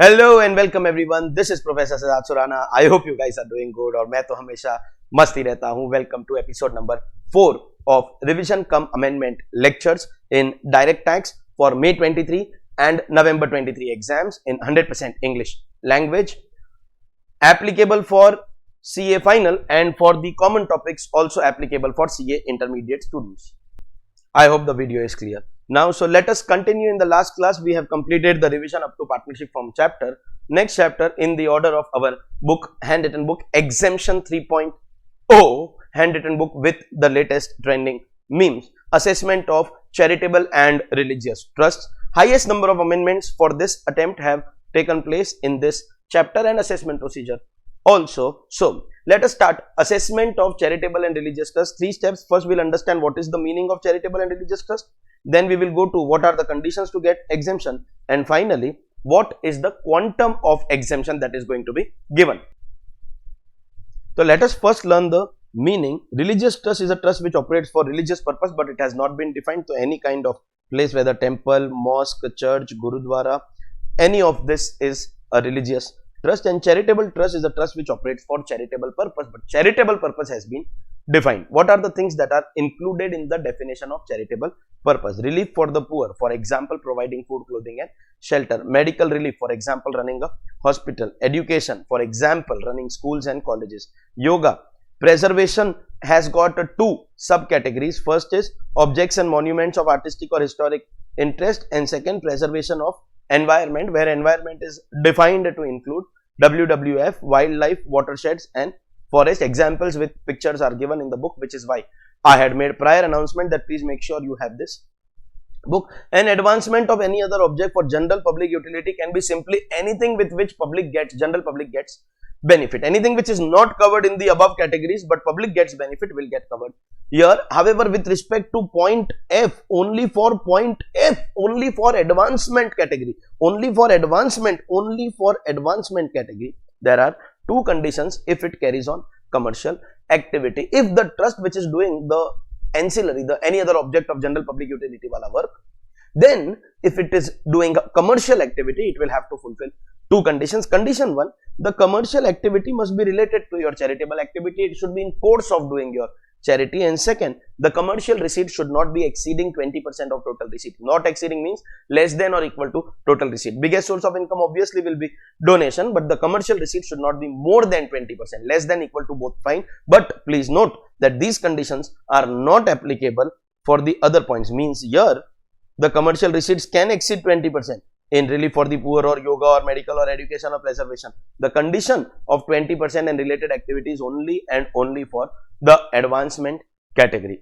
Hello and welcome everyone. This is Professor Siddharth Surana. I hope you guys are doing good और मैं तो हमेशा मस्ती रहता हूँ. Welcome to episode number 4 of revision cum amendment lectures in direct tax for May 23 and November 23 exams in 100% English language, applicable for CA final and for the common topics also applicable for CA intermediate students. I hope the video is clear. Now, so let us continue. In the last class, we have completed the revision up to partnership form chapter. Next chapter in the order of our book, handwritten book, Exemption 3.0, handwritten book with the latest trending memes, assessment of charitable and religious trusts. Highest number of amendments for this attempt have taken place in this chapter and assessment procedure also. So, let us start. Assessment of charitable and religious trust. 3 steps. First, we'll understand what is the meaning of charitable and religious trust. Then we will go to what are the conditions to get exemption, and finally what is the quantum of exemption that is going to be given. So let us first learn the meaning. Religious trust is a trust which operates for religious purpose, but it has not been defined to any kind of place, whether temple, mosque, church, gurudwara. Any of this is a religious trust. And charitable trust is a trust which operates for charitable purpose, but charitable purpose has been defined. What are the things that are included in the definition of charitable purpose? Relief for the poor, for example providing food, clothing and shelter. Medical relief, for example running a hospital. Education, for example running schools and colleges. Yoga. Preservation has got 2 subcategories. First is objects and monuments of artistic or historic interest, and second preservation of environment, where environment is defined to include WWF, wildlife, watersheds and forest. Examples with pictures are given in the book, which is why I had made prior announcement that please make sure you have this book. And advancement of any other object for general public utility can be simply anything with which general public gets benefit. Anything which is not covered in the above categories but public gets benefit will get covered here. However, with respect to point F, only for advancement category, there are 2 conditions if it carries on commercial activity. If the trust which is doing the ancillary, any other object of general public utility wala work, then if it is doing a commercial activity, it will have to fulfill 2 conditions. Condition 1, the commercial activity must be related to your charitable activity. It should be in course of doing your charity. And second, the commercial receipt should not be exceeding 20% of total receipt. Not exceeding means less than or equal to total receipt. Biggest source of income obviously will be donation, but the commercial receipt should not be more than 20%. Less than, equal to, both fine. But please note that these conditions are not applicable for the other points. Means here the commercial receipts can exceed 20% in relief for the poor or yoga or medical or education or preservation. The condition of 20% and related activities only and only for the advancement category.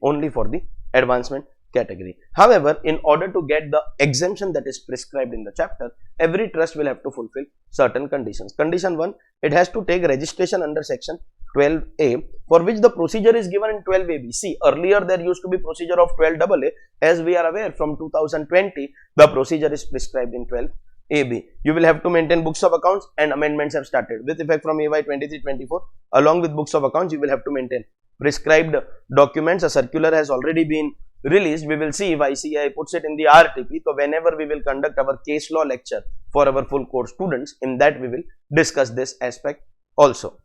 However, in order to get the exemption that is prescribed in the chapter, every trust will have to fulfill certain conditions. Condition 1, it has to take registration under section 12A, for which the procedure is given in 12AB. See, earlier there used to be procedure of 12AA. As we are aware, from 2020, the procedure is prescribed in 12AB. You will have to maintain books of accounts, and amendments have started with effect from AY 23-24. Along with books of accounts, you will have to maintain prescribed documents. A circular has already been released. We will see if ICAI puts it in the RTP. So whenever we will conduct our case law lecture for our full course students, in that we will discuss this aspect also.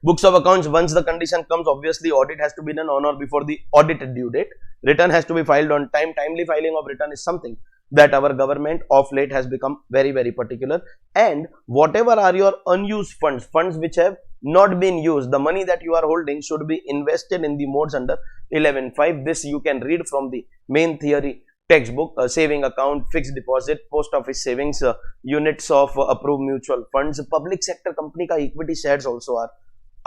Books of accounts, once the condition comes, obviously audit has to be done on or before the audited due date. Return has to be filed on time. Timely filing of return is something that our government of late has become very particular. And whatever are your unused funds which have not been used, the money that you are holding should be invested in the modes under 11.5. This you can read from the main theory textbook. Saving account, fixed deposit, post office savings, units of approved mutual funds, public sector company ka equity shares also are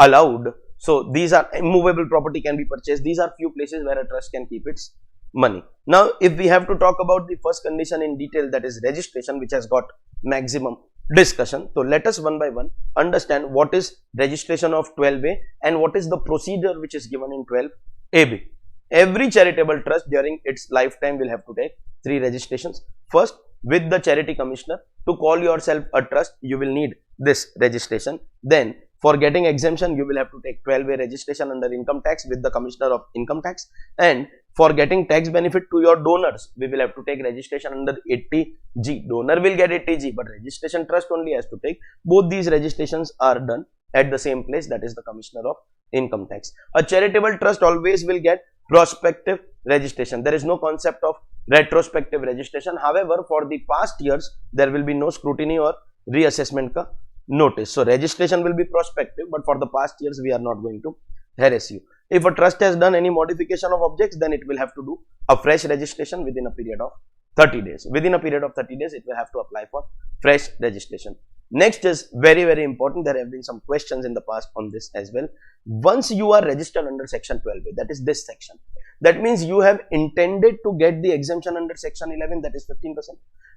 allowed. So these are immovable property can be purchased. These are few places where a trust can keep its money. Now, if we have to talk about the first condition in detail, that is registration, which has got maximum discussion. So let us one by one understand what is registration of 12A and what is the procedure which is given in 12AB. Every charitable trust during its lifetime will have to take 3 registrations. First, with the charity commissioner. To call yourself a trust, you will need this registration. Then for getting exemption, you will have to take 12A registration under income tax with the commissioner of income tax. And for getting tax benefit to your donors, we will have to take registration under 80G. Donor will get 80G, but registration trust only has to take. Both these registrations are done at the same place, that is the Commissioner of Income Tax. A charitable trust always will get prospective registration. There is no concept of retrospective registration. However, for the past years, there will be no scrutiny or reassessment ka notice. So, registration will be prospective, but for the past years, we are not going to harass you. If a trust has done any modification of objects, then it will have to do a fresh registration within a period of 30 days. Within a period of 30 days, it will have to apply for fresh registration. Next is very, very important. There have been some questions in the past on this as well. Once you are registered under section 12A, that is this section, that means you have intended to get the exemption under section 11, that is 15%.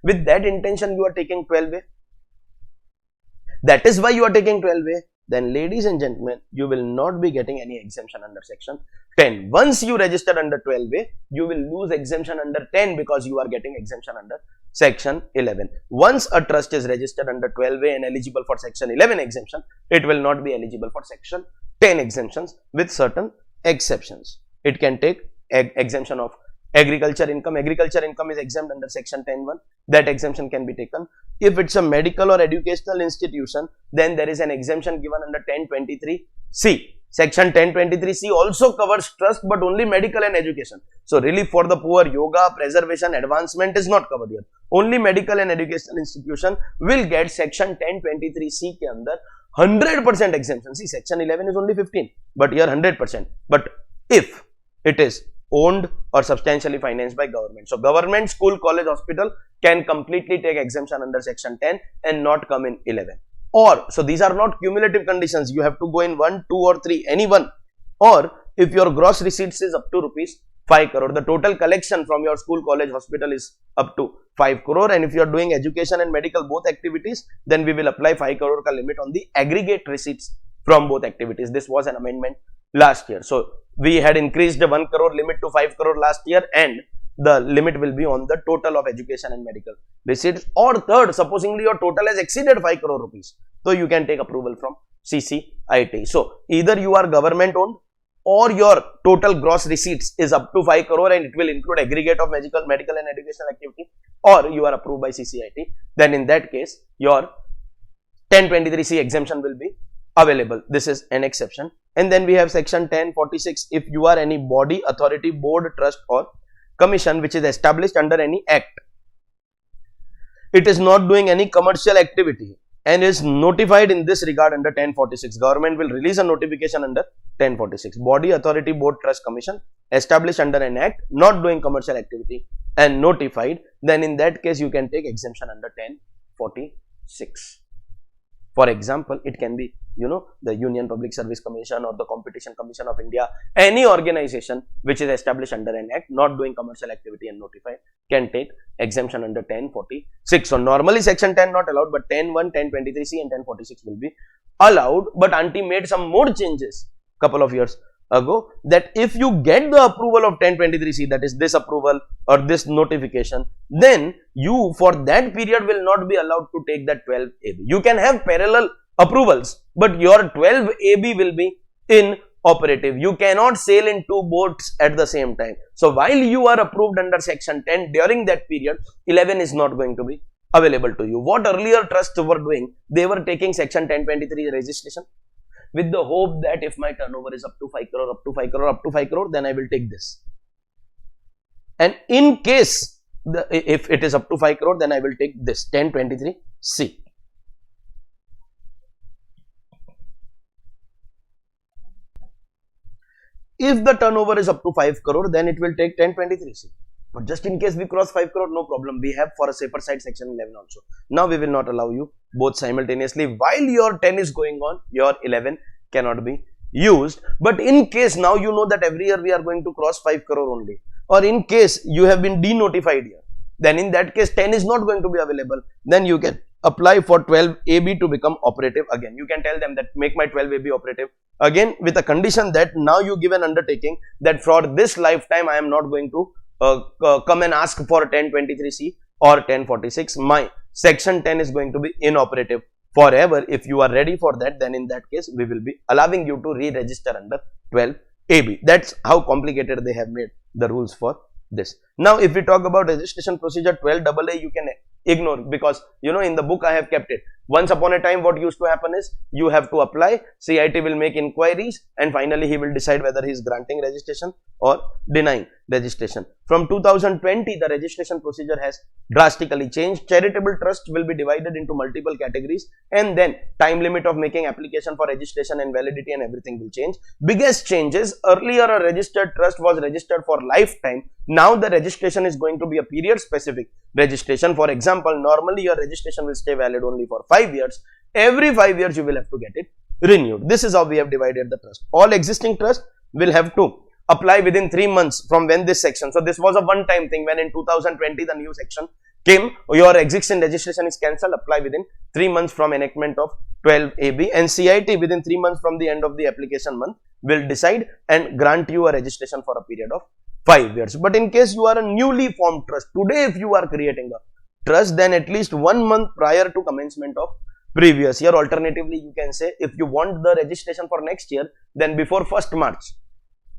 With that intention, you are taking 12A. That is why you are taking 12A. Then, ladies and gentlemen, you will not be getting any exemption under section 10. Once you registered under 12A, you will lose exemption under 10 because you are getting exemption under section 11. Once a trust is registered under 12A and eligible for section 11 exemption, it will not be eligible for section 10 exemptions with certain exceptions. It can take exemption of agriculture income. Agriculture income is exempt under section 10(1). That exemption can be taken. If it's a medical or educational institution, then there is an exemption given under 1023C. Section 1023C also covers trust, but only medical and education. So, relief for the poor, yoga, preservation, advancement is not covered here. Only medical and educational institution will get section 1023C ke andar 100% exemption. See, section 11 is only 15, but here 100%. But if it is owned or substantially financed by government. So, government, school, college, hospital can completely take exemption under section 10 and not come in 11. Or, so these are not cumulative conditions. You have to go in 1, 2 or 3, any one. Or, if your gross receipts is up to rupees 5 crore, the total collection from your school, college, hospital is up to 5 crore. And if you are doing education and medical both activities, then we will apply 5 crore ka limit on the aggregate receipts from both activities. This was an amendment last year. So, we had increased the 1 crore limit to 5 crore last year, and the limit will be on the total of education and medical receipts. Or third, supposingly your total has exceeded 5 crore rupees, so you can take approval from CCIT. So, either you are government owned or your total gross receipts is up to 5 crore and it will include aggregate of medical and educational activity, or you are approved by CCIT, then in that case your 1023C exemption will be available. This is an exception. And then we have section 1046. If you are any body, authority, board, trust or commission which is established under any act, it is not doing any commercial activity and is notified in this regard under 1046. Government will release a notification under 1046. Body, authority, board, trust, commission established under an act, not doing commercial activity and notified, then in that case you can take exemption under 1046. For example, it can be, the Union Public Service Commission or the Competition Commission of India. Any organization which is established under an act, not doing commercial activity and notified, can take exemption under 1046. So, normally section 10 not allowed, but 10(1), 1023C and 1046 will be allowed. But auntie made some more changes couple of years ago, that if you get the approval of 1023C, that is this approval or this notification, then you for that period will not be allowed to take that 12AB. You can have parallel approvals, but your 12AB will be inoperative. You cannot sail in two boats at the same time. So, while you are approved under section 10, during that period, 11 is not going to be available to you. What earlier trusts were doing, they were taking section 1023 registration with the hope that if my turnover is up to 5 crore, up to 5 crore, up to 5 crore, then I will take this. And in case, if it is up to 5 crore, then I will take this 1023C. If the turnover is up to 5 crore, then it will take 1023C. But just in case we cross 5 crore, no problem. We have for a safer side section 11 also. Now we will not allow you both simultaneously. While your 10 is going on, your 11 cannot be used. But in case now you know that every year we are going to cross 5 crore only, or in case you have been denotified here, then in that case 10 is not going to be available. Then you can apply for 12AB to become operative again. You can tell them that make my 12AB operative again, with a condition that now you give an undertaking that for this lifetime I am not going to come and ask for 1023C or 1046. My section 10 is going to be inoperative forever. If you are ready for that, then in that case we will be allowing you to re-register under AB. That's how complicated they have made the rules for this. Now, if we talk about registration procedure 12AA, you can ignore, because in the book I have kept it. Once upon a time, what used to happen is you have to apply, CIT will make inquiries, and finally he will decide whether he is granting registration or denying registration. From 2020, the registration procedure has drastically changed. Charitable trust will be divided into multiple categories, and then time limit of making application for registration and validity and everything will change. Biggest changes: earlier a registered trust was registered for lifetime. Now the registration is going to be a period specific registration. For example, normally your registration will stay valid only for 5 years. Every 5 years you will have to get it renewed. This is how we have divided the trust. All existing trusts will have to apply within 3 months from when this section. So this was a one-time thing. When in 2020 the new section came, your existing registration is cancelled. Apply within 3 months from enactment of 12AB, and CIT within 3 months from the end of the application month will decide and grant you a registration for a period of 5 years. But in case you are a newly formed trust, today if you are creating a trust, then at least 1 month prior to commencement of previous year. Alternatively, you can say if you want the registration for next year, then before 1st March.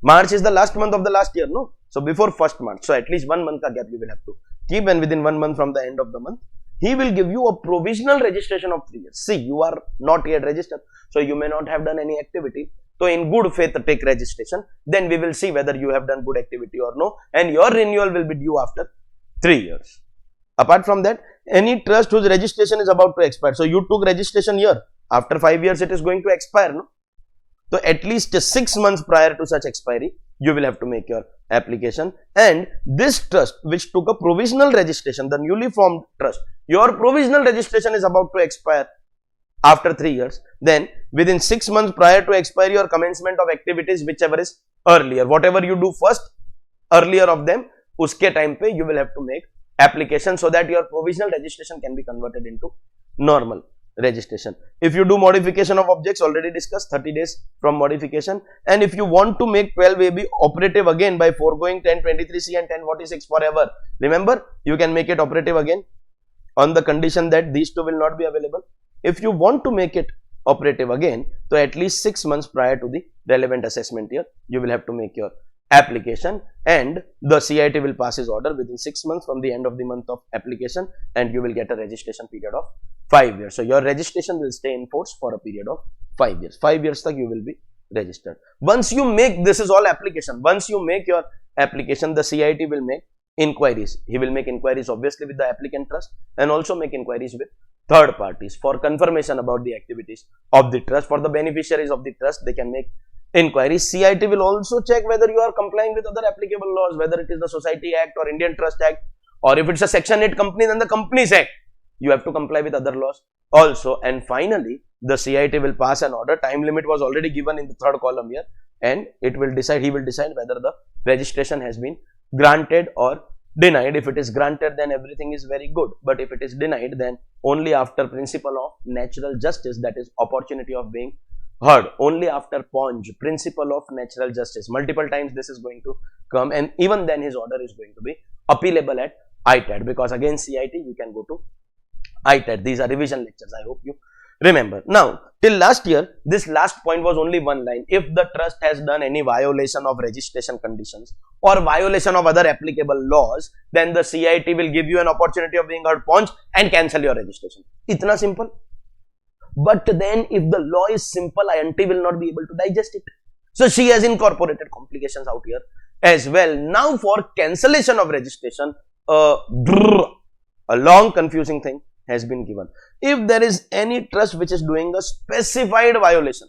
March is the last month of the last year, no? So before 1st March. So at least 1 month ka gap you will have to keep, and within 1 month from the end of the month, he will give you a provisional registration of 3 years. See, you are not yet registered, so you may not have done any activity. So in good faith take registration, then we will see whether you have done good activity or no, and your renewal will be due after 3 years. Apart from that, any trust whose registration is about to expire. So you took registration here, after 5 years it is going to expire, no? So at least 6 months prior to such expiry, you will have to make your application. And this trust which took a provisional registration, the newly formed trust, your provisional registration is about to expire after 3 years, then within 6 months prior to expiry or commencement of activities, whichever is earlier, whatever you do first, earlier of them, uske time pe you will have to make application so that your provisional registration can be converted into normal registration. If you do modification of objects, already discussed, 30 days from modification. And if you want to make 12AB operative again by foregoing 1023C and 1046 forever, remember, you can make it operative again on the condition that these two will not be available. If you want to make it operative again, so at least 6 months prior to the relevant assessment year, you will have to make your application, and the CIT will pass his order within 6 months from the end of the month of application, and you will get a registration period of 5 years. So your registration will stay in force for a period of 5 years. 5 years tak you will be registered. Once you make, this is all application. Once you make your application, the CIT will make inquiries. He will make inquiries obviously with the applicant trust, and also make inquiries with third parties for confirmation about the activities of the trust. For the beneficiaries of the trust, they can make inquiries. CIT will also check whether you are complying with other applicable laws, whether it is the Society Act or Indian Trust Act, or if it's a Section 8 company, then the Companies Act. You have to comply with other laws also. And finally, the CIT will pass an order. Time limit was already given in the third column here, and it will decide, he will decide whether the registration has been granted or denied. If it is granted, then everything is very good, but if it is denied, then only after principle of natural justice, that is opportunity of being heard, only after PONJ, principle of natural justice, multiple times this is going to come, and even then his order is going to be appealable at ITAT, because again CIT you can go to ITAT. These are revision lectures, I hope you remember. Now, till last year, this last point was only one line. If the trust has done any violation of registration conditions or violation of other applicable laws, then the CIT will give you an opportunity of being heard, PONJ, and cancel your registration. Itna simple. But then if the law is simple, INT will not be able to digest it. So she has incorporated complications out here as well. Now for cancellation of registration, a long confusing thing has been given. If there is any trust which is doing a specified violation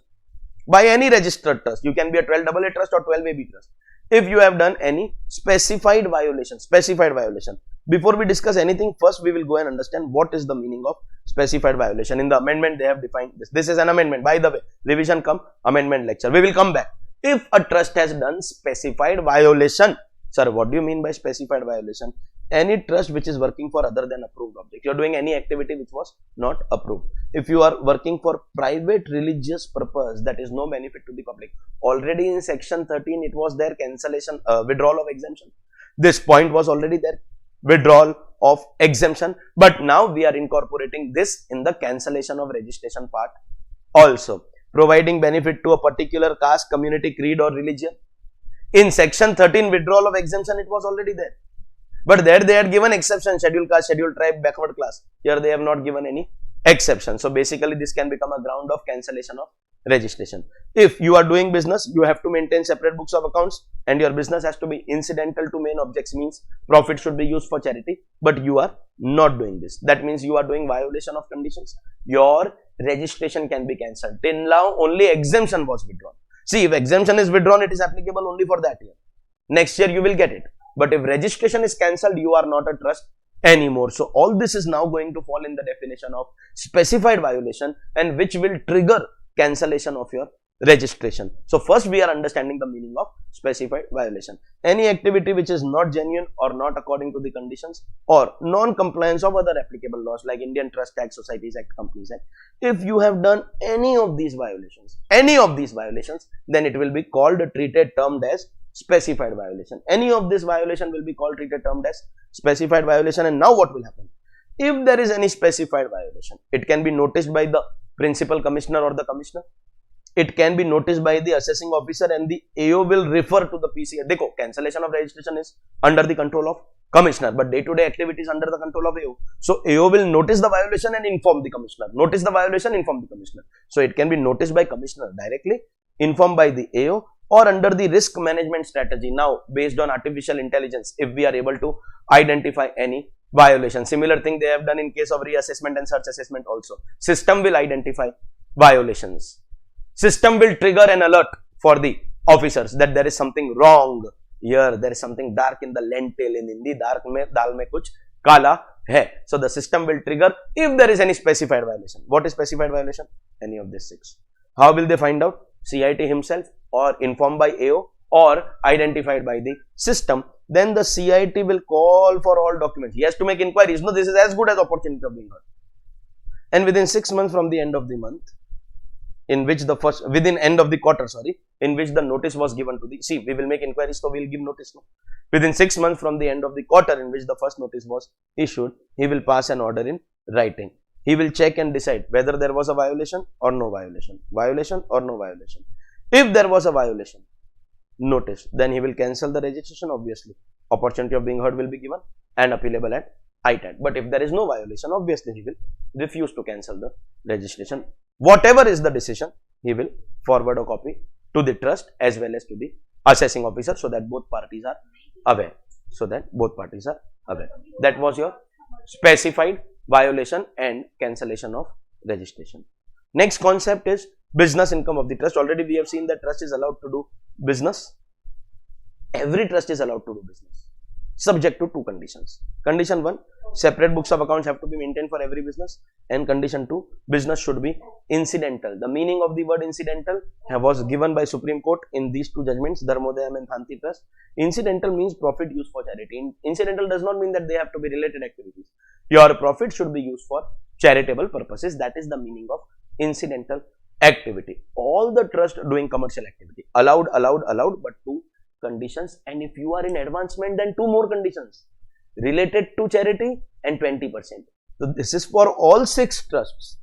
by any registered trust, you can be a 12AA trust or 12AB trust. If you have done any specified violation, before we discuss anything, first we will go and understand what is the meaning of specified violation. In the amendment, they have defined this. This is an amendment, by the way, revision come amendment lecture. We will come back. If a trust has done specified violation, sir, what do you mean by specified violation? Any trust which is working for other than approved object. You are doing any activity which was not approved. If you are working for private religious purpose, that is no benefit to the public. Already in section 13, it was there, cancellation, withdrawal of exemption. This point was already there, withdrawal of exemption. But now we are incorporating this in the cancellation of registration part also. Providing benefit to a particular caste, community, creed or religion. In section 13 withdrawal of exemption, it was already there. But there they had given exception, scheduled caste, scheduled tribe, backward class. Here they have not given any exception. So basically this can become a ground of cancellation of registration. If you are doing business, you have to maintain separate books of accounts and your business has to be incidental to main objects, means profit should be used for charity, but you are not doing this. That means you are doing violation of conditions. Your registration can be cancelled. Till now only exemption was withdrawn. See, if exemption is withdrawn, it is applicable only for that year. Next year you will get it. But if registration is cancelled, you are not a trust anymore. So all this is now going to fall in the definition of specified violation, and which will trigger cancellation of your registration. So first we are understanding the meaning of specified violation. Any activity which is not genuine or not according to the conditions, or non-compliance of other applicable laws like Indian Trust Act, Societies Act, Companies Act. If you have done any of these violations, then it will be called, treated, termed as specified violation. Any of this violation will be called, treated, termed as specified violation. And now what will happen? If there is any specified violation, it can be noticed by the principal commissioner or the commissioner. It can be noticed by the assessing officer, and the AO will refer to the PCA. Dekho, cancellation of registration is under the control of commissioner, but day-to-day activities under the control of AO. So AO will notice the violation and inform the commissioner. Notice the violation, inform the commissioner. So it can be noticed by commissioner directly, informed by the AO, or under the risk management strategy. Now, based on artificial intelligence, if we are able to identify any violation. Similar thing they have done in case of reassessment and search assessment also. System will identify violations. System will trigger an alert for the officers that there is something wrong here. There is something dark in the lentil. In Hindi, dark mein dal mein kuch kala hai. So the system will trigger if there is any specified violation. What is specified violation? Any of these 6. How will they find out? CIT himself, or informed by AO, or identified by the system. Then the CIT will call for all documents. He has to make inquiries. No, this is as good as opportunity of being heard. And within 6 months from the end of the month, in which the within end of the quarter, in which the notice was given to the, see, we will make inquiries, so we will give notice. No? Within 6 months from the end of the quarter in which the first notice was issued, he will pass an order in writing. He will check and decide whether there was a violation or no violation. Violation or no violation. If there was a violation, notice, then he will cancel the registration, obviously. Opportunity of being heard will be given and appealable at ICAI. But if there is no violation, obviously he will refuse to cancel the registration. Whatever is the decision, he will forward a copy to the trust as well as to the assessing officer, so that both parties are aware. That was your specified violation and cancellation of registration. Next concept is business income of the trust. Already we have seen that trust is allowed to do business. Every trust is allowed to do business, subject to 2 conditions. Condition 1, separate books of accounts have to be maintained for every business. And condition 2, business should be incidental. The meaning of the word incidental was given by Supreme Court in these 2 judgments, Dharmodayam and Bhanti Trust. Incidental means profit used for charity. Incidental does not mean that they have to be related activities. Your profit should be used for charitable purposes. That is the meaning of incidental activity. All the trust doing commercial activity, allowed, but 2 conditions. And if you are in advancement, then 2 more conditions related to charity and 20%. So this is for all 6 trusts.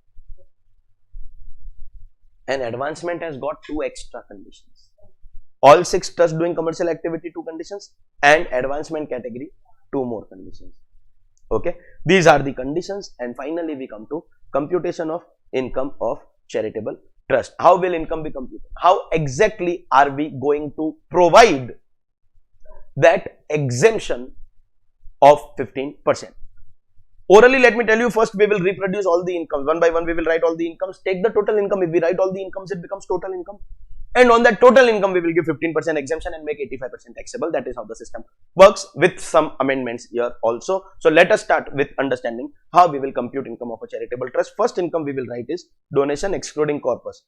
And advancement has got 2 extra conditions. All 6 trusts doing commercial activity, 2 conditions, and advancement category, 2 more conditions. Okay, these are the conditions. And finally we come to computation of income of charitable trust. How will income be computed? How exactly are we going to provide that exemption of 15%? Orally, let me tell you, first we will reproduce all the incomes. One by one we will write all the incomes. Take the total income. If we write all the incomes, it becomes total income. And on that total income, we will give 15% exemption and make 85% taxable. That is how the system works, with some amendments here also. So let us start with understanding how we will compute income of a charitable trust. First income we will write is donation excluding corpus.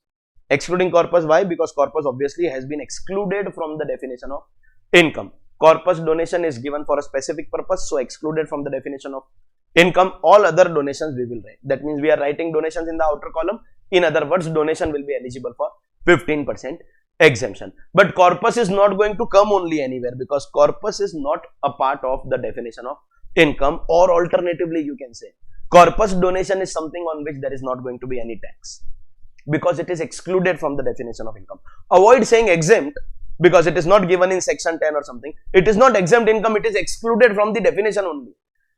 Excluding corpus, why? Because corpus obviously has been excluded from the definition of income. Corpus donation is given for a specific purpose, so excluded from the definition of income. All other donations we will write. That means we are writing donations in the outer column. In other words, donation will be eligible for 15% exemption. But corpus is not going to come only anywhere, because corpus is not a part of the definition of income, or alternatively you can say corpus donation is something on which there is not going to be any tax, because it is excluded from the definition of income. Avoid saying exempt because it is not given in section 10 or something. It is not exempt income, it is excluded from the definition only.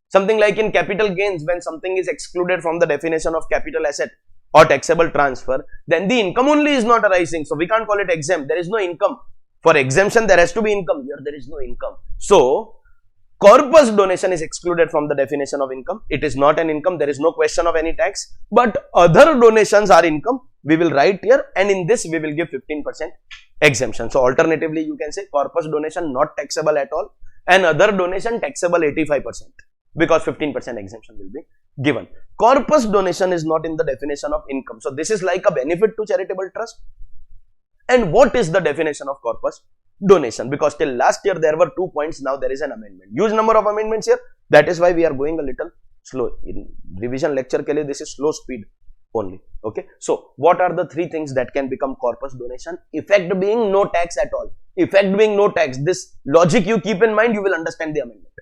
Something like in capital gains, when something is excluded from the definition of capital asset or taxable transfer, then the income only is not arising. So we can't call it exempt. There is no income. For exemption, there has to be income. Here, there is no income. So, corpus donation is excluded from the definition of income. It is not an income. There is no question of any tax. But other donations are income. We will write here, and in this we will give 15% exemption. So, alternatively, you can say corpus donation not taxable at all, and other donation taxable 85%, because 15% exemption will be given. Corpus donation is not in the definition of income. So, this is like a benefit to charitable trust. And what is the definition of corpus donation? Because till last year there were 2 points, now there is an amendment. Huge number of amendments here. That is why we are going a little slow. In revision lecture ke liye, this is slow speed only. Okay. So, what are the 3 things that can become corpus donation? Effect being no tax at all. Effect being no tax. This logic you keep in mind, you will understand the amendment.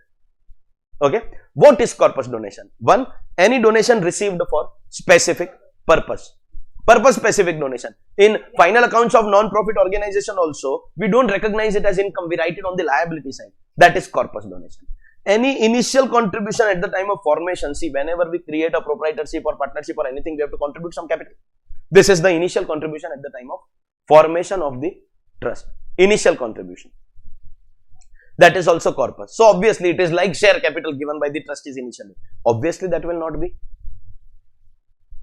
Okay. What is corpus donation? 1. Any donation received for specific purpose. Purpose specific donation. In final accounts of non-profit organization also, we don't recognize it as income. We write it on the liability side. That is corpus donation. Any initial contribution at the time of formation. See, whenever we create a proprietorship or partnership or anything, we have to contribute some capital. This is the initial contribution at the time of formation of the trust. Initial contribution. That is also corpus. So, obviously, it is like share capital given by the trustees initially. Obviously, that will not be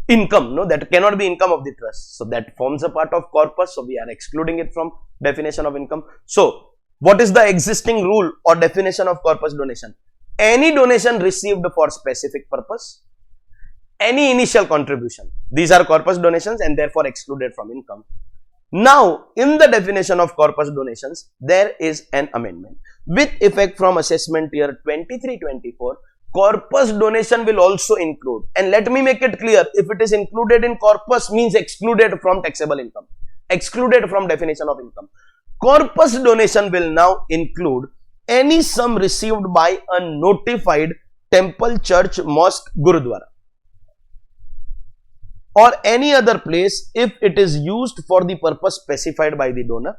income. No, that cannot be income of the trust. So, that forms a part of corpus. So, we are excluding it from definition of income. So, what is the existing rule or definition of corpus donation? Any donation received for specific purpose, any initial contribution. These are corpus donations and therefore excluded from income. Now, in the definition of corpus donations, there is an amendment. With effect from assessment year 23-24, corpus donation will also include, and let me make it clear, if it is included in corpus means excluded from taxable income, excluded from definition of income. Corpus donation will now include any sum received by a notified temple, church, mosque, gurudwara, or any other place if it is used for the purpose specified by the donor,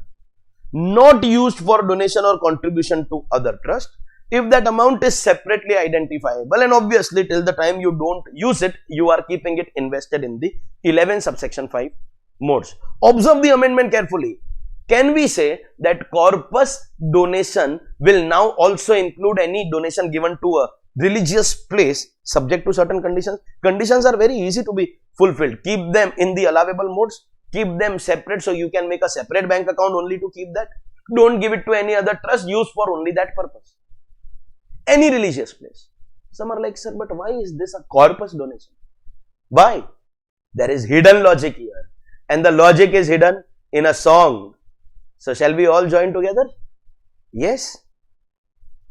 not used for donation or contribution to other trust, if that amount is separately identifiable, and obviously till the time you don't use it, you are keeping it invested in the 11 subsection 5 modes. Observe the amendment carefully. Can we say that corpus donation will now also include any donation given to a religious place subject to certain conditions? Conditions are very easy to be fulfilled. Keep them in the allowable modes, keep them separate, so you can make a separate bank account only to keep that. Don't give it to any other trust, use for only that purpose. Any religious place. Some are like, sir, but why is this a corpus donation? Why? There is hidden logic here, and the logic is hidden in a song. So, shall we all join together? Yes.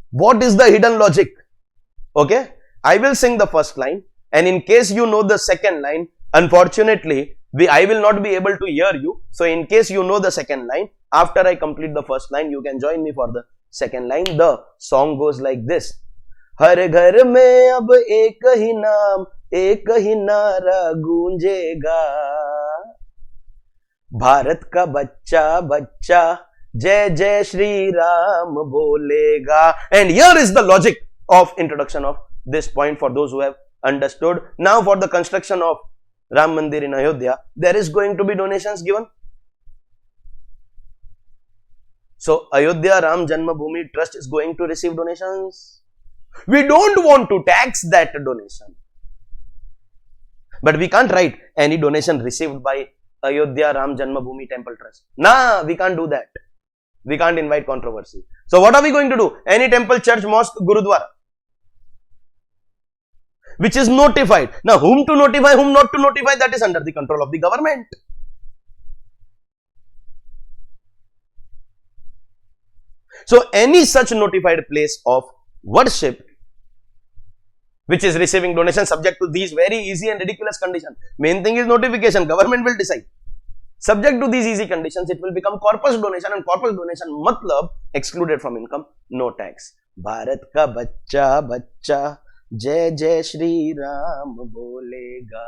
What is the hidden logic? Okay, I will sing the first line, and in case you know the second line, unfortunately, I will not be able to hear you. So, in case you know the second line, after I complete the first line, you can join me for the second line. The song goes like this. Har ghar mein ab ek hi naam, ek hi nara goonjega. Bharat ka bachcha bachcha, jai jai Shri Ram bolega. And here is the logic of introduction of this point for those who have understood. Now for the construction of Ram Mandir in Ayodhya, there is going to be donations given. So, Ayodhya Ram Janmabhoomi Trust is going to receive donations. We don't want to tax that donation. But we can't write any donation received by Ayodhya Ram Janmabhoomi Temple Trust. Nah, we can't do that. We can't invite controversy. So, what are we going to do? Any temple, church, mosque, gurudwara, which is notified. Now, whom to notify, whom not to notify, that is under the control of the government. So, any such notified place of worship which is receiving donation subject to these very easy and ridiculous conditions. Main thing is notification, government will decide. Subject to these easy conditions, it will become corpus donation, and corpus donation matlab excluded from income, no tax. Bharat ka bachcha bachcha, jai jai Shri Ram bolega.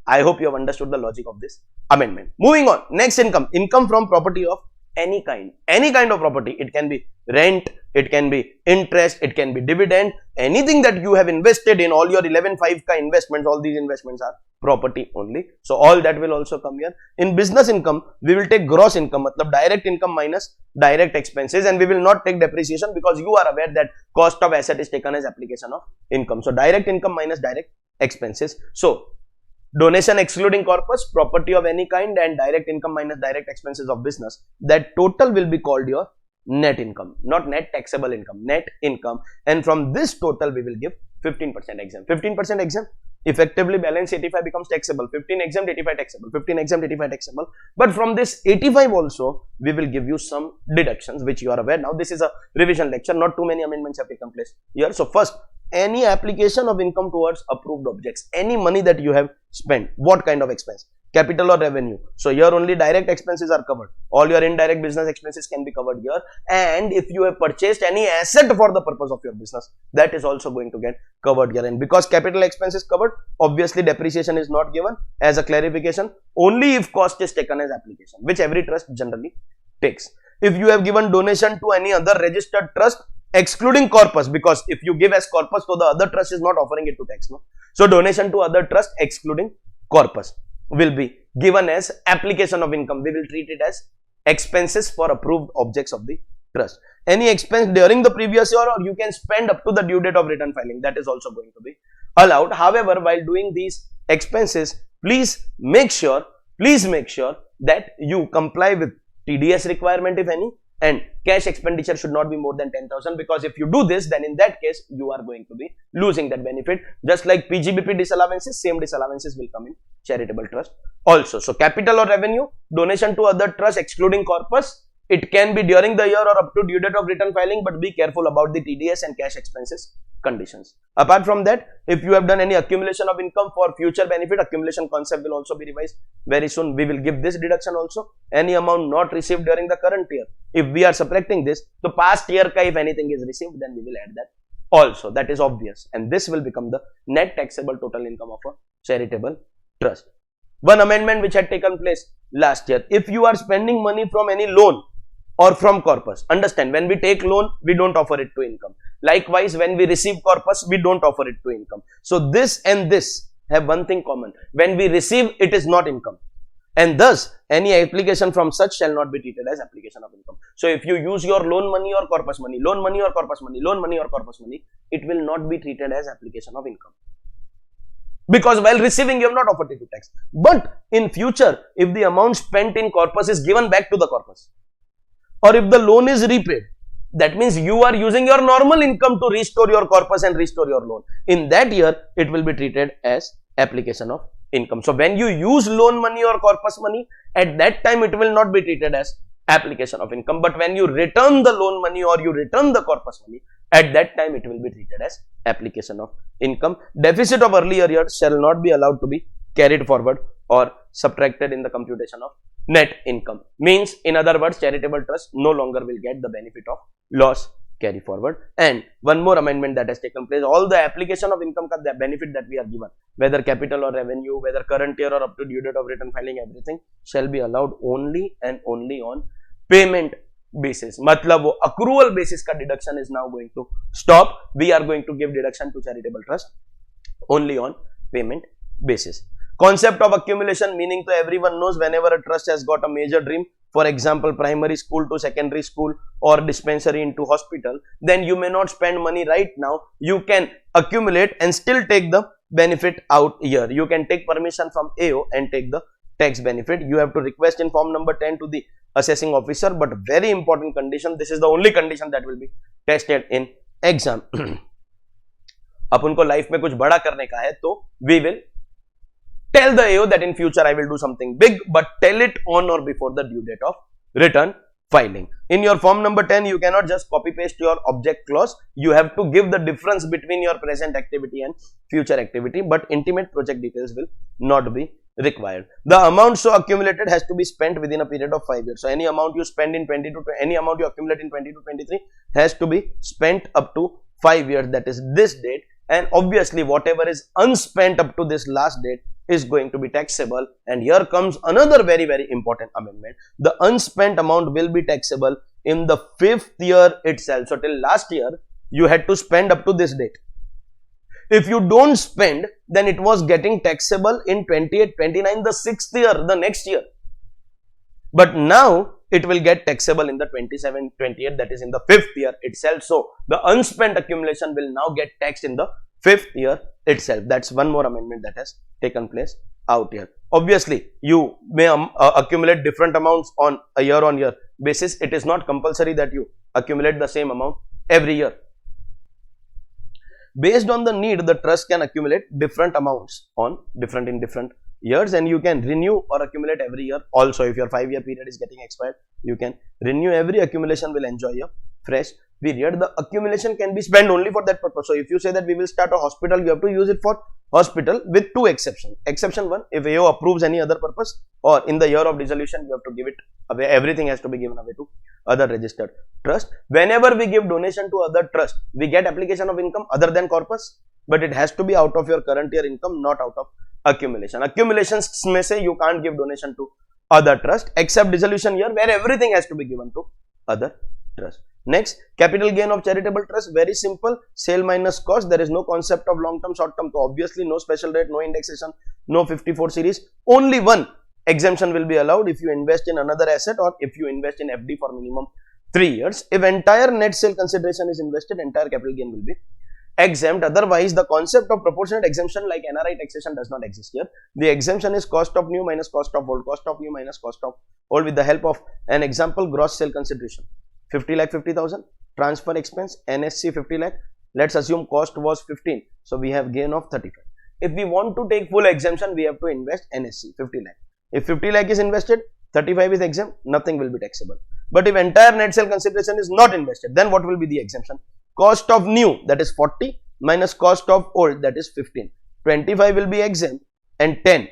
I hope you have understood the logic of this amendment. Moving on, next income. Income from property of any kind of property. It can be rent, it can be interest, it can be dividend, anything that you have invested in, all your 11.5 ka investments, all these investments are property only. So all that will also come here. In business income, we will take gross income, matlab direct income minus direct expenses, and we will not take depreciation because you are aware that cost of asset is taken as application of income. So direct income minus direct expenses. So donation excluding corpus, property of any kind, and direct income minus direct expenses of business, that total will be called your net income, not net taxable income, net income. And from this total we will give 15% exempt. 15% exempt, effectively balance 85 becomes taxable, 15 exempt, 85 taxable, 15 exempt, 85 taxable. But from this 85 also we will give you some deductions which you are aware. Now this is a revision lecture, not too many amendments have taken place here. So first, any application of income towards approved objects, any money that you have spent, what kind of expense, capital or revenue. So here only direct expenses are covered, all your indirect business expenses can be covered here. And if you have purchased any asset for the purpose of your business, that is also going to get covered here. And because capital expense is covered, obviously depreciation is not given. As a clarification, only if cost is taken as application, which every trust generally takes. If you have given donation to any other registered trust, excluding corpus, because if you give as corpus, so the other trust is not offering it to tax, no. So donation to other trust excluding corpus will be given as application of income. We will treat it as expenses for approved objects of the trust. Any expense during the previous year, or you can spend up to the due date of return filing, that is also going to be allowed. However, while doing these expenses, please make sure that you comply with TDS requirement if any, and cash expenditure should not be more than 10,000, because if you do this, then in that case you are going to be losing that benefit. Just like PGBP disallowances, same disallowances will come in charitable trust also. So capital or revenue, donation to other trust excluding corpus, it can be during the year or up to due date of return filing, but be careful about the TDS and cash expenses conditions. Apart from that, if you have done any accumulation of income for future benefit, accumulation concept will also be revised very soon. We will give this deduction also. Any amount not received during the current year, if we are subtracting this, the past year ka if anything is received, then we will add that also. That is obvious, and this will become the net taxable total income of a charitable trust. One amendment which had taken place last year: if you are spending money from any loan or from corpus, understand, when we take loan, we don't offer it to income. Likewise, when we receive corpus, we don't offer it to income. So this and this have one thing common: when we receive, it is not income, and thus any application from such shall not be treated as application of income. So if you use your loan money or corpus money, loan money or corpus money, loan money or corpus money, it will not be treated as application of income, because while receiving you have not offered it to tax. But in future, if the amount spent in corpus is given back to the corpus, or if the loan is repaid, that means you are using your normal income to restore your corpus and restore your loan. In that year, it will be treated as application of income. So when you use loan money or corpus money, at that time it will not be treated as application of income. But when you return the loan money or you return the corpus money, at that time it will be treated as application of income. Deficit of earlier years shall not be allowed to be carried forward or subtracted in the computation of net income. Means, in other words, charitable trust no longer will get the benefit of loss carry forward. And one more amendment that has taken place: all the application of income, the benefit that we are given, whether capital or revenue, whether current year or up to due date of return filing, everything shall be allowed only and only on payment basis. Matlab wo accrual basis ka deduction is now going to stop. We are going to give deduction to charitable trust only on payment basis. Concept of accumulation, meaning to everyone knows, whenever a trust has got a major dream, for example, primary school to secondary school or dispensary into hospital, then you may not spend money right now. You can accumulate and still take the benefit out here. You can take permission from AO and take the tax benefit. You have to request in form number 10 to the assessing officer, but very important condition, this is the only condition that will be tested in exam. अपन को life में कुछ बड़ा करने का है, तो we will tell the AO that in future I will do something big, but tell it on or before the due date of return filing. In your form number 10, you cannot just copy paste your object clause. You have to give the difference between your present activity and future activity, but intimate project details will not be required. The amount so accumulated has to be spent within a period of 5 years. So any amount you spend in 20 to any amount you accumulate in 20 to 23 has to be spent up to 5 years, that is this date. And obviously whatever is unspent up to this last date is going to be taxable. And here comes another very, very important amendment. The unspent amount will be taxable in the 5th year itself. So till last year, you had to spend up to this date. If you don't spend, then it was getting taxable in 28, 29, the 6th year, the next year. But now it will get taxable in the 27, 28, that is in the 5th year itself. So the unspent accumulation will now get taxed in the 5th year itself. That's one more amendment that has taken place out here. Obviously, you may accumulate different amounts on a year basis. It is not compulsory that you accumulate the same amount every year. Based on the need, the trust can accumulate different amounts in different years, and you can renew or accumulate every year. Also, if your 5-year period is getting expired, you can renew. Every accumulation will enjoy a fresh period. The accumulation can be spent only for that purpose. So if you say that we will start a hospital, you have to use it for hospital with 2 exceptions. Exception 1, if AO approves any other purpose, or in the year of dissolution, you have to give it away. Everything has to be given away to other registered trust. Whenever we give donation to other trust, we get application of income other than corpus, but it has to be out of your current year income, not out of accumulation. Accumulations may say you can't give donation to other trust except dissolution year, where everything has to be given to other trust. Next, capital gain of charitable trust, very simple, sale minus cost. There is no concept of long term, short term. So obviously no special rate, no indexation, no 54 series. Only one exemption will be allowed if you invest in another asset or if you invest in FD for minimum 3 years. If entire net sale consideration is invested, entire capital gain will be exempt. Otherwise, the concept of proportionate exemption like NRI taxation does not exist here. The exemption is cost of new minus cost of old, cost of new minus cost of old, with the help of an example. Gross sale consideration 50 lakh 50,000, transfer expense NSC 50 lakh. Let's assume cost was 15, so we have gain of 35. If we want to take full exemption, we have to invest NSC 50 lakh. If 50 lakh is invested, 35 is exempt, nothing will be taxable. But if entire net sale consideration is not invested, then what will be the exemption? Cost of new, that is 40, minus cost of old, that is 15. 25 will be exempt, and 10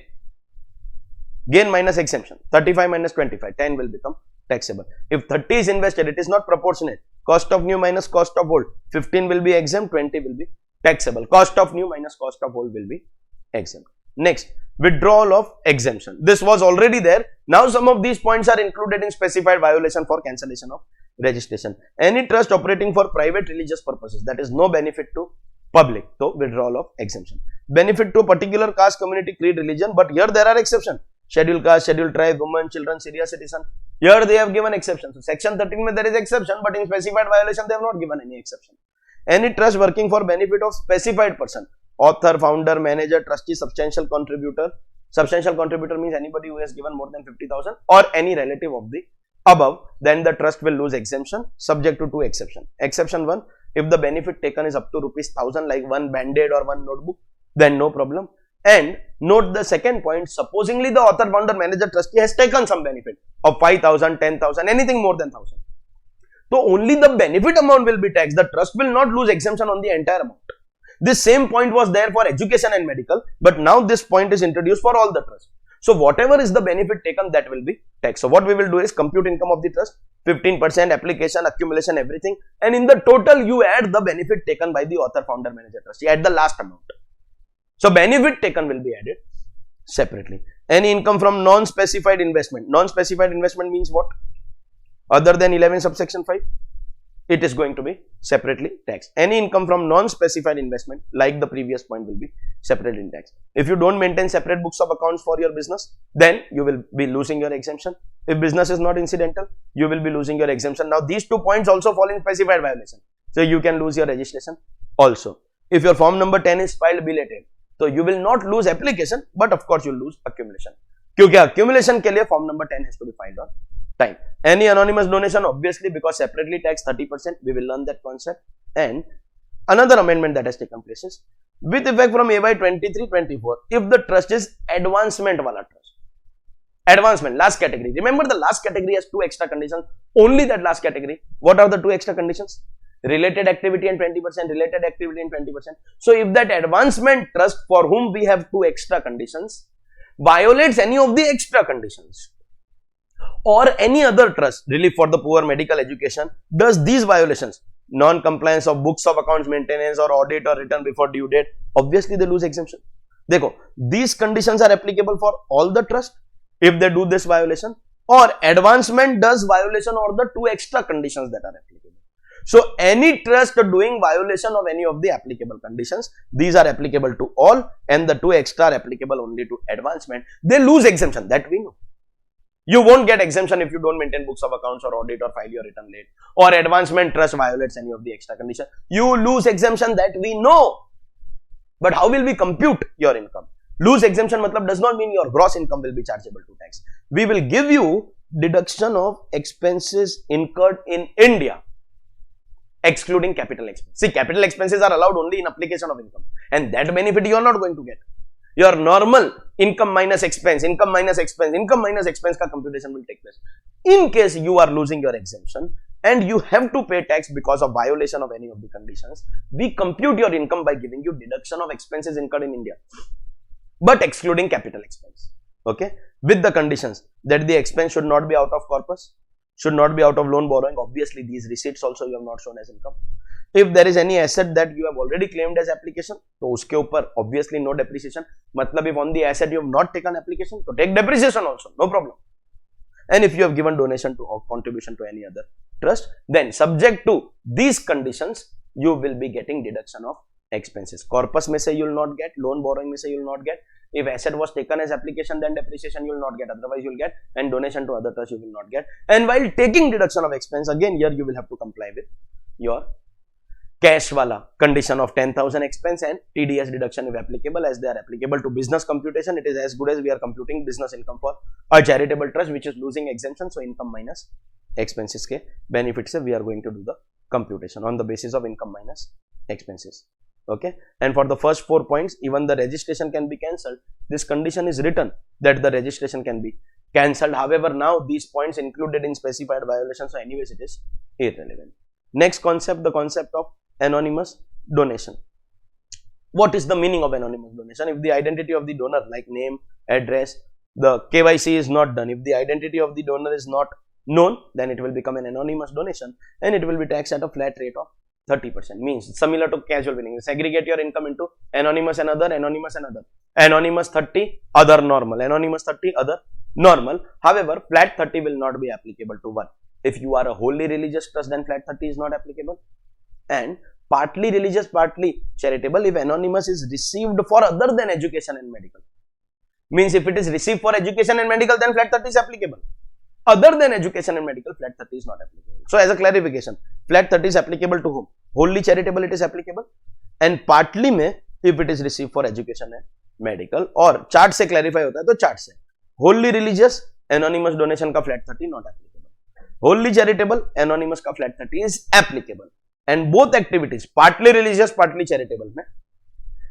gain minus exemption. 35 minus 25, 10 will become taxable. If 30 is invested, it is not proportionate. Cost of new minus cost of old, 15 will be exempt, 20 will be taxable. Cost of new minus cost of old will be exempt. Next, withdrawal of exemption. This was already there. Now some of these points are included in specified violation for cancellation of registration. Any trust operating for private religious purposes, that is no benefit to public, so withdrawal of exemption. Benefit to particular caste, community, creed, religion, but here there are exceptions. Scheduled caste, scheduled tribe, women, children, Syria citizen. Here they have given exception. So section 13 mein there is exception, but in specified violation they have not given any exception. Any trust working for benefit of specified person, author, founder, manager, trustee, substantial contributor. Substantial contributor means anybody who has given more than 50,000 or any relative of the above, then the trust will lose exemption subject to 2 exceptions. Exception 1, if the benefit taken is up to ₹1,000 like one band-aid or one notebook, then no problem. And note the second point, supposingly the author, founder, manager, trustee has taken some benefit of 5,000, 10,000, anything more than 1,000. So only the benefit amount will be taxed. The trust will not lose exemption on the entire amount. This same point was there for education and medical, but now this point is introduced for all the trusts. So whatever is the benefit taken, that will be taxed. So what we will do is compute income of the trust, 15%, application, accumulation, everything, and in the total you add the benefit taken by the author, founder, manager, trustee at the last amount. So benefit taken will be added separately. Any income from non-specified investment. Non-specified investment means what? Other than 11 subsection 5, it is going to be separately taxed. Any income from non-specified investment, like the previous point, will be separately taxed. If you don't maintain separate books of accounts for your business, then you will be losing your exemption. If business is not incidental, you will be losing your exemption. Now these 2 points also fall in specified violation, so you can lose your registration also. If your form number 10 is filed belated, so you will not lose application, but of course you will lose accumulation. क्योंकि accumulation के लिए form number 10 has to be filed on time. Any anonymous donation, obviously, because separately taxed 30%, we will learn that concept. And another amendment that has taken place is with effect from AY 23-24, if the trust is advancement wala trust. Advancement, last category. Remember, the last category has 2 extra conditions. Only that last category. What are the 2 extra conditions? Related activity and 20%, related activity and 20%. So if that advancement trust for whom we have 2 extra conditions violates any of the extra conditions, or any other trust, relief for the poor, medical, education, does these violations, non-compliance of books of accounts maintenance or audit or return before due date, obviously they lose exemption. देखो, these conditions are applicable for all the trust if they do this violation, or advancement does violation or the two extra conditions that are applicable. So any trust doing violation of any of the applicable conditions, these are applicable to all, and the two extra are applicable only to advancement. They lose exemption, that we know. You won't get exemption if you don't maintain books of accounts or audit or file your return late, or advancement trust violates any of the extra condition. You lose exemption, that we know. But how will we compute your income? Lose exemption matlab does not mean your gross income will be chargeable to tax. We will give you deduction of expenses incurred in India, excluding capital expense. See, capital expenses are allowed only in application of income, and that benefit you are not going to get. Your normal income minus expense, income minus expense, income minus expense ka computation will take place. In case you are losing your exemption and you have to pay tax because of violation of any of the conditions, we compute your income by giving you deduction of expenses incurred in India, but excluding capital expense. Okay, with the conditions that the expense should not be out of corpus, should not be out of loan borrowing. Obviously, these receipts also you have not shown as income. If there is any asset that you have already claimed as application, तो उसके ऊपर obviously no depreciation. मतलब if on the asset you have not taken application, तो take depreciation also, no problem. And if you have given donation to or contribution to any other trust, then subject to these conditions, you will be getting deduction of expenses. Corpus में से you will not get, loan borrowing में से you will not get. If asset was taken as application, then depreciation you will not get, otherwise you will get, and donation to other trust you will not get. And while taking deduction of expense, again here you will have to comply with your cash wala condition of 10,000 expense and TDS deduction if applicable, as they are applicable to business computation. It is as good as we are computing business income for a charitable trust which is losing exemption. So income minus expenses ke benefits se we are going to do the computation on the basis of income minus expenses. Okay, and for the first 4 points, even the registration can be cancelled. This condition is written that the registration can be cancelled. However, now these points included in specified violations, so anyways it is irrelevant. Next concept, the concept of anonymous donation. What is the meaning of anonymous donation? If the identity of the donor, like name, address, the KYC is not done, if the identity of the donor is not known, then it will become an anonymous donation and it will be taxed at a flat rate of 30%. Means similar to casual winning. Segregate your income into anonymous and other, anonymous and other. Anonymous 30, other normal. Anonymous 30, other normal. However, flat 30 will not be applicable to one. If you are a wholly religious trust, then flat 30 is not applicable. And partly religious, partly charitable, if anonymous is received for other than education and medical. Means if it is received for education and medical, then flat 30 is applicable. Other than education and medical, flat 30 is not applicable. So as a clarification, flat 30 is applicable to whom? Wholly charitable it is applicable, and partly में if it is received for education and medical. और chart से clarify होता है तो chart से wholly religious anonymous donation का flat 30 not applicable, wholly charitable anonymous का flat 30 is applicable, and both activities partly religious partly charitable में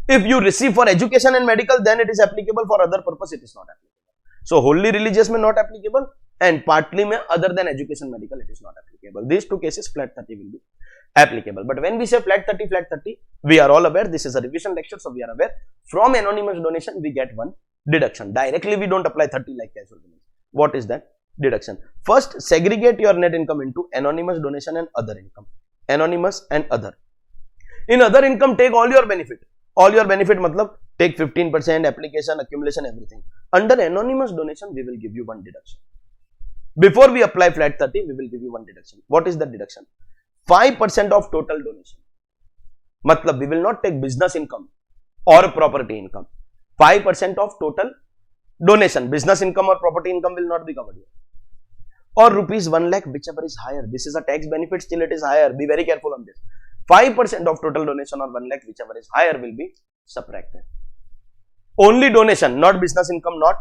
if you receive for education and medical, then it is applicable. For other purpose it is not applicable. So wholly religious में not applicable and partly में other than education medical it is not applicable. These two cases flat 30 will be applicable. But when we say flat 30, we are all aware this is a revision lecture, so we are aware from anonymous donation we get one deduction. Directly we don't apply 30 like casual donation. What is that deduction? First, segregate your net income into anonymous donation and other income. Anonymous and other. In other income, take all your benefit. All your benefit matlab take 15%, application, accumulation, everything. Under anonymous donation, we will give you one deduction. Before we apply flat 30, we will give you one deduction. What is the deduction? 5% of total donation. Matlab, we will not take business income or property income. 5% of total donation, business income or property income will not be covered here. Or rupees 1 lakh, whichever is higher. This is a tax benefit, still it is higher. Be very careful on this. 5% of total donation or 1 lakh, whichever is higher, will be subtracted. Only donation, not business income, not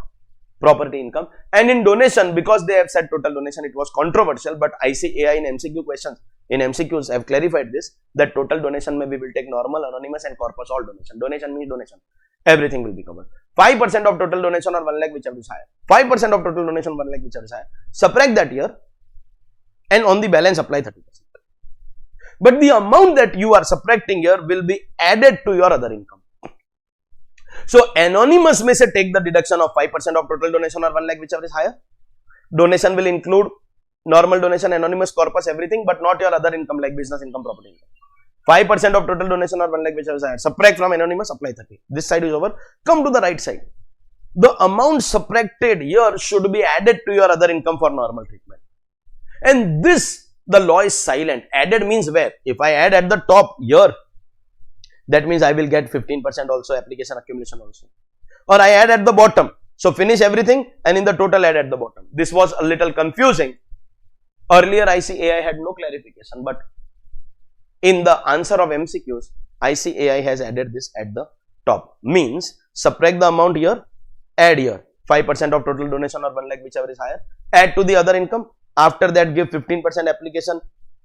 property income. And in donation, because they have said total donation, it was controversial, but ICAI in MCQ questions, in MCQs have clarified this, that total donation may we will take normal, anonymous and corpus, all donation. Donation means donation. Everything will be covered. 5% of total donation or 1 lakh, whichever is higher. 5% of total donation, 1 lakh, whichever is higher. Subtract that here and on the balance apply 30%. But the amount that you are subtracting here will be added to your other income. So anonymous may say take the deduction of 5% of total donation or 1 lakh, whichever is higher. Donation will include normal donation, anonymous, corpus, everything, but not your other income like business income, property income. 5% of total donation or 1 lakh whichever side. Subtract from anonymous, apply 30. This side is over. Come to the right side. The amount subtracted here should be added to your other income for normal treatment. And this, the law is silent. Added means where? If I add at the top here, that means I will get 15% also, application accumulation also. Or I add at the bottom. So finish everything and in the total add at the bottom. This was a little confusing. Earlier ICAI had no clarification, but in the answer of MCQs, ICAI has added this at the top. Means subtract the amount here, add here. 5% of total donation or 1 lakh whichever is higher. Add to the other income. After that give 15% application,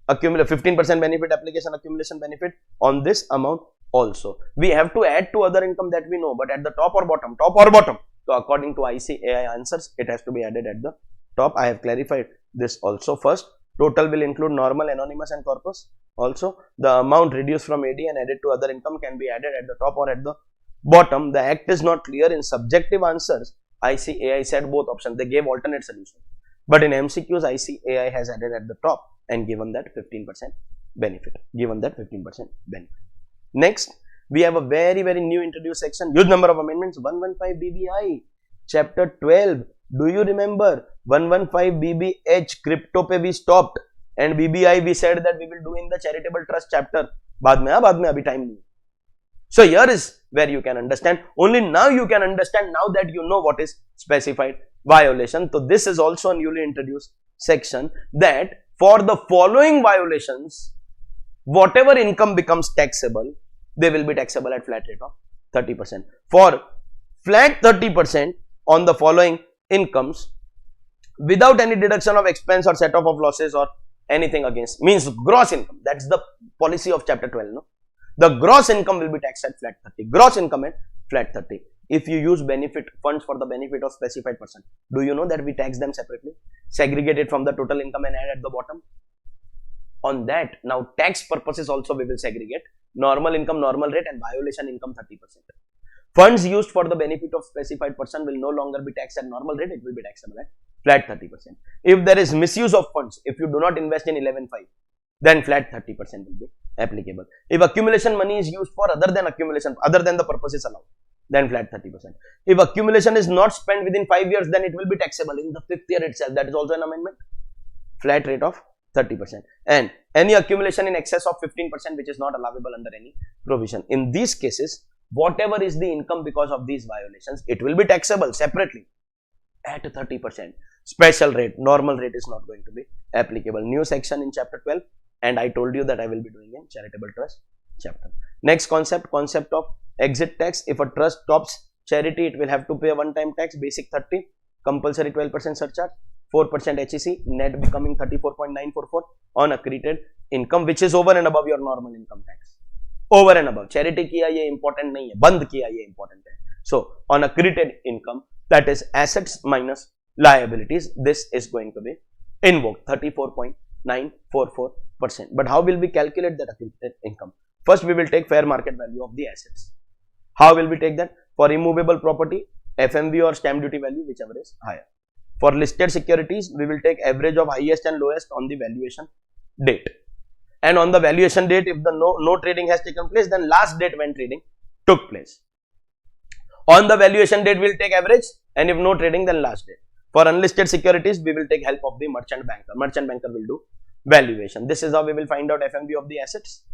15% benefit, application, accumulation benefit on this amount also. We have to add to other income, that we know, but at the top or bottom? Top or bottom? So according to ICAI answers, it has to be added at the top. I have clarified this also. First, total will include normal, anonymous and corpus. Also, the amount reduced from AD and added to other income can be added at the top or at the bottom. The act is not clear in subjective answers. ICAI said both options. They gave alternate solutions. But in MCQs, ICAI has added at the top and given that 15% benefit. Next, we have a very new introduced section. Huge number of amendments. 115 BBI, chapter 12. Do you remember 115 BBH? Crypto pe we stopped, and BBI we said that we will do in the charitable trust chapter. Baad mein abhi time nahi. So here is where you can understand. Only now you can understand, now that you know what is specified violation. So this is also a newly introduced section, that for the following violations, whatever income becomes taxable, they will be taxable at flat rate of 30%. For flat 30% on the following incomes, without any deduction of expense or set off of losses or anything against, means gross income. That's the policy of chapter 12. No? The gross income will be taxed at flat 30. Gross income at flat 30. If you use benefit funds for the benefit of specified person, do you know that we tax them separately? Segregate it from the total income and add at the bottom. On that, now tax purposes also we will segregate normal income, normal rate, and violation income 30%. Funds used for the benefit of specified person will no longer be taxed at normal rate, it will be taxable at flat 30%. If there is misuse of funds, if you do not invest in 11.5, then flat 30% will be applicable. If accumulation money is used for other than accumulation, other than the purposes allowed, then flat 30%. If accumulation is not spent within 5 years, then it will be taxable in the 5th year itself. That is also an amendment. Flat rate of 30%. And any accumulation in excess of 15%, which is not allowable under any provision. In these cases, whatever is the income because of these violations, it will be taxable separately at 30%. Special rate, normal rate is not going to be applicable. New section in chapter 12, and I told you that I will be doing in charitable trust chapter. Next concept of exit tax. If a trust stops charity, it will have to pay a one-time tax, basic 30, compulsory 12% surcharge, 4% HEC, net becoming 34.944 on accreted income, which is over and above your normal income tax. Over and above. Charity kiya ye important nahi hai, band kiya ye important hai. So on accreted income, that is assets minus liabilities, this is going to be invoked 34.944%. But how will we calculate that accreted income? First, we will take fair market value of the assets. How will we take that? For immovable property, FMV or stamp duty value, whichever is higher. For listed securities, we will take average of highest and lowest on the valuation date. And on the valuation date, if the no trading has taken place, then last date when trading took place. On the valuation date, we will take average, and if no trading, then last date. For unlisted securities, we will take help of the merchant banker. Merchant banker will do valuation. This is how we will find out FMV of the assets.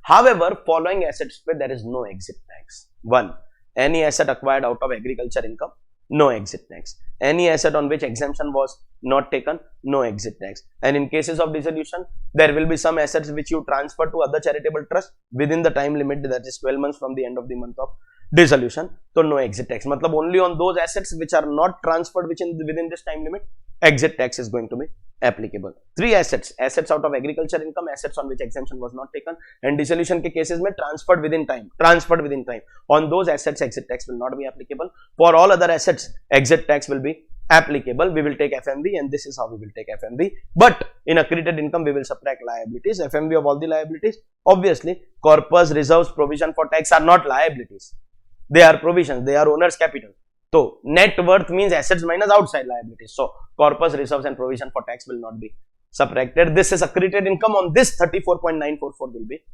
However, following assets where there is no exit tax. 1. Any asset acquired out of agriculture income, no exit tax. Any asset on which exemption was not taken, no exit tax. And in cases of dissolution, there will be some assets which you transfer to other charitable trust within the time limit, that is 12 months from the end of the month of dissolution. So no exit tax. Matlab only on those assets which are not transferred within this time limit, exit tax is going to be applicable. 3 assets out of agriculture income, assets on which exemption was not taken, and dissolution ke cases mein transferred within time. On those assets, exit tax will not be applicable. For all other assets, exit tax will be applicable. We will take FMV, and this is how we will take FMV. But in accreted income, we will subtract liabilities, FMV of all the liabilities. Obviously, corpus, reserves, provision for tax are not liabilities. They are provisions, they are owner's capital. So net worth means assets minus outside liabilities. So corpus, reserves and provision for tax will not be subtracted. This is accreted income. On this 34.944 will be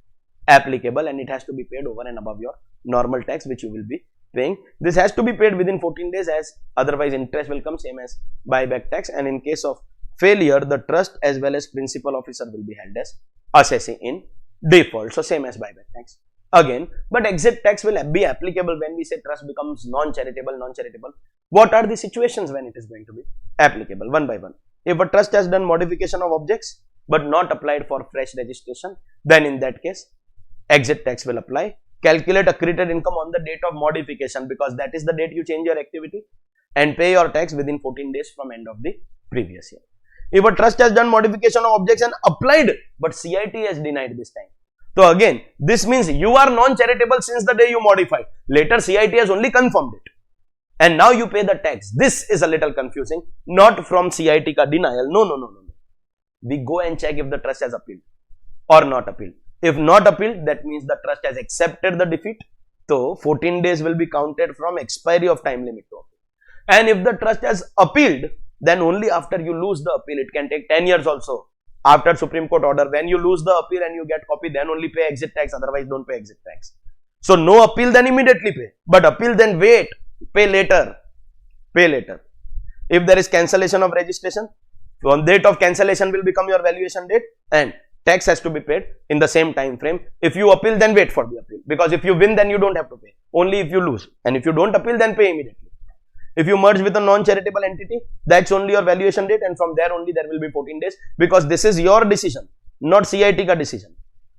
applicable, and it has to be paid over and above your normal tax which you will be paying. This has to be paid within 14 days, as otherwise interest will come, same as buyback tax, and in case of failure, the trust as well as principal officer will be held as assessing in default. So same as buyback tax again, but exit tax will be applicable when we say trust becomes non-charitable. What are the situations when it is going to be applicable? One by one. If a trust has done modification of objects but not applied for fresh registration, then in that case exit tax will apply. Calculate accreted income on the date of modification, because that is the date you change your activity, and pay your tax within 14 days from end of the previous year. If a trust has done modification of objects and applied, but CIT has denied this time. So again, this means you are non-charitable since the day you modified. Later CIT has only confirmed it, and now you pay the tax. This is a little confusing. Not from CIT ka denial. No. We go and check if the trust has appealed or not appealed. If not appealed, that means the trust has accepted the defeat. So 14 days will be counted from expiry of time limit to appeal. And if the trust has appealed, then only after you lose the appeal, it can take 10 years also. After Supreme Court order, when you lose the appeal and you get copy, then only pay exit tax, otherwise don't pay exit tax. So no appeal, then immediately pay. But appeal, then wait, pay later. If there is cancellation of registration, on date of cancellation will become your valuation date, and tax has to be paid in the same time frame. If you appeal, then wait for the appeal, because if you win, then you don't have to pay, only if you lose, and if you don't appeal, then pay immediately. If you merge with a non-charitable entity, that's only your valuation date, and from there only there will be 14 days, because this is your decision, not CIT ka decision.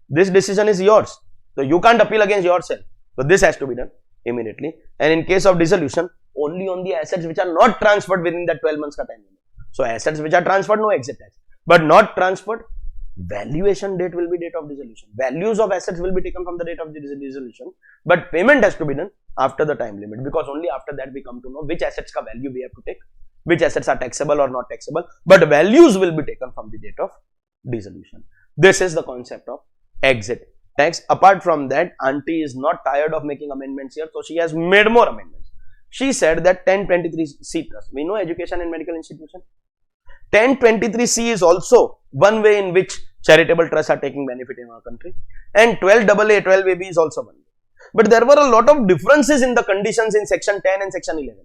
This decision is yours, so you can't appeal against yourself. So this has to be done immediately. And in case of dissolution, only on the assets which are not transferred within that 12 months ka time limit. So assets which are transferred, no exit tax, but not transferred, valuation date will be date of dissolution. Values of assets will be taken from the date of the dissolution, but payment has to be done after the time limit, because only after that we come to know which assets ka value we have to take, which assets are taxable or not taxable, but values will be taken from the date of dissolution. This is the concept of exit tax. Apart from that, auntie is not tired of making amendments here, so she has made more amendments. She said that 1023C trust, we know education and medical institution. 1023C is also one way in which charitable trusts are taking benefit in our country, and 12AA, 12AB is also one way. But there were a lot of differences in the conditions in section 10 and section 11.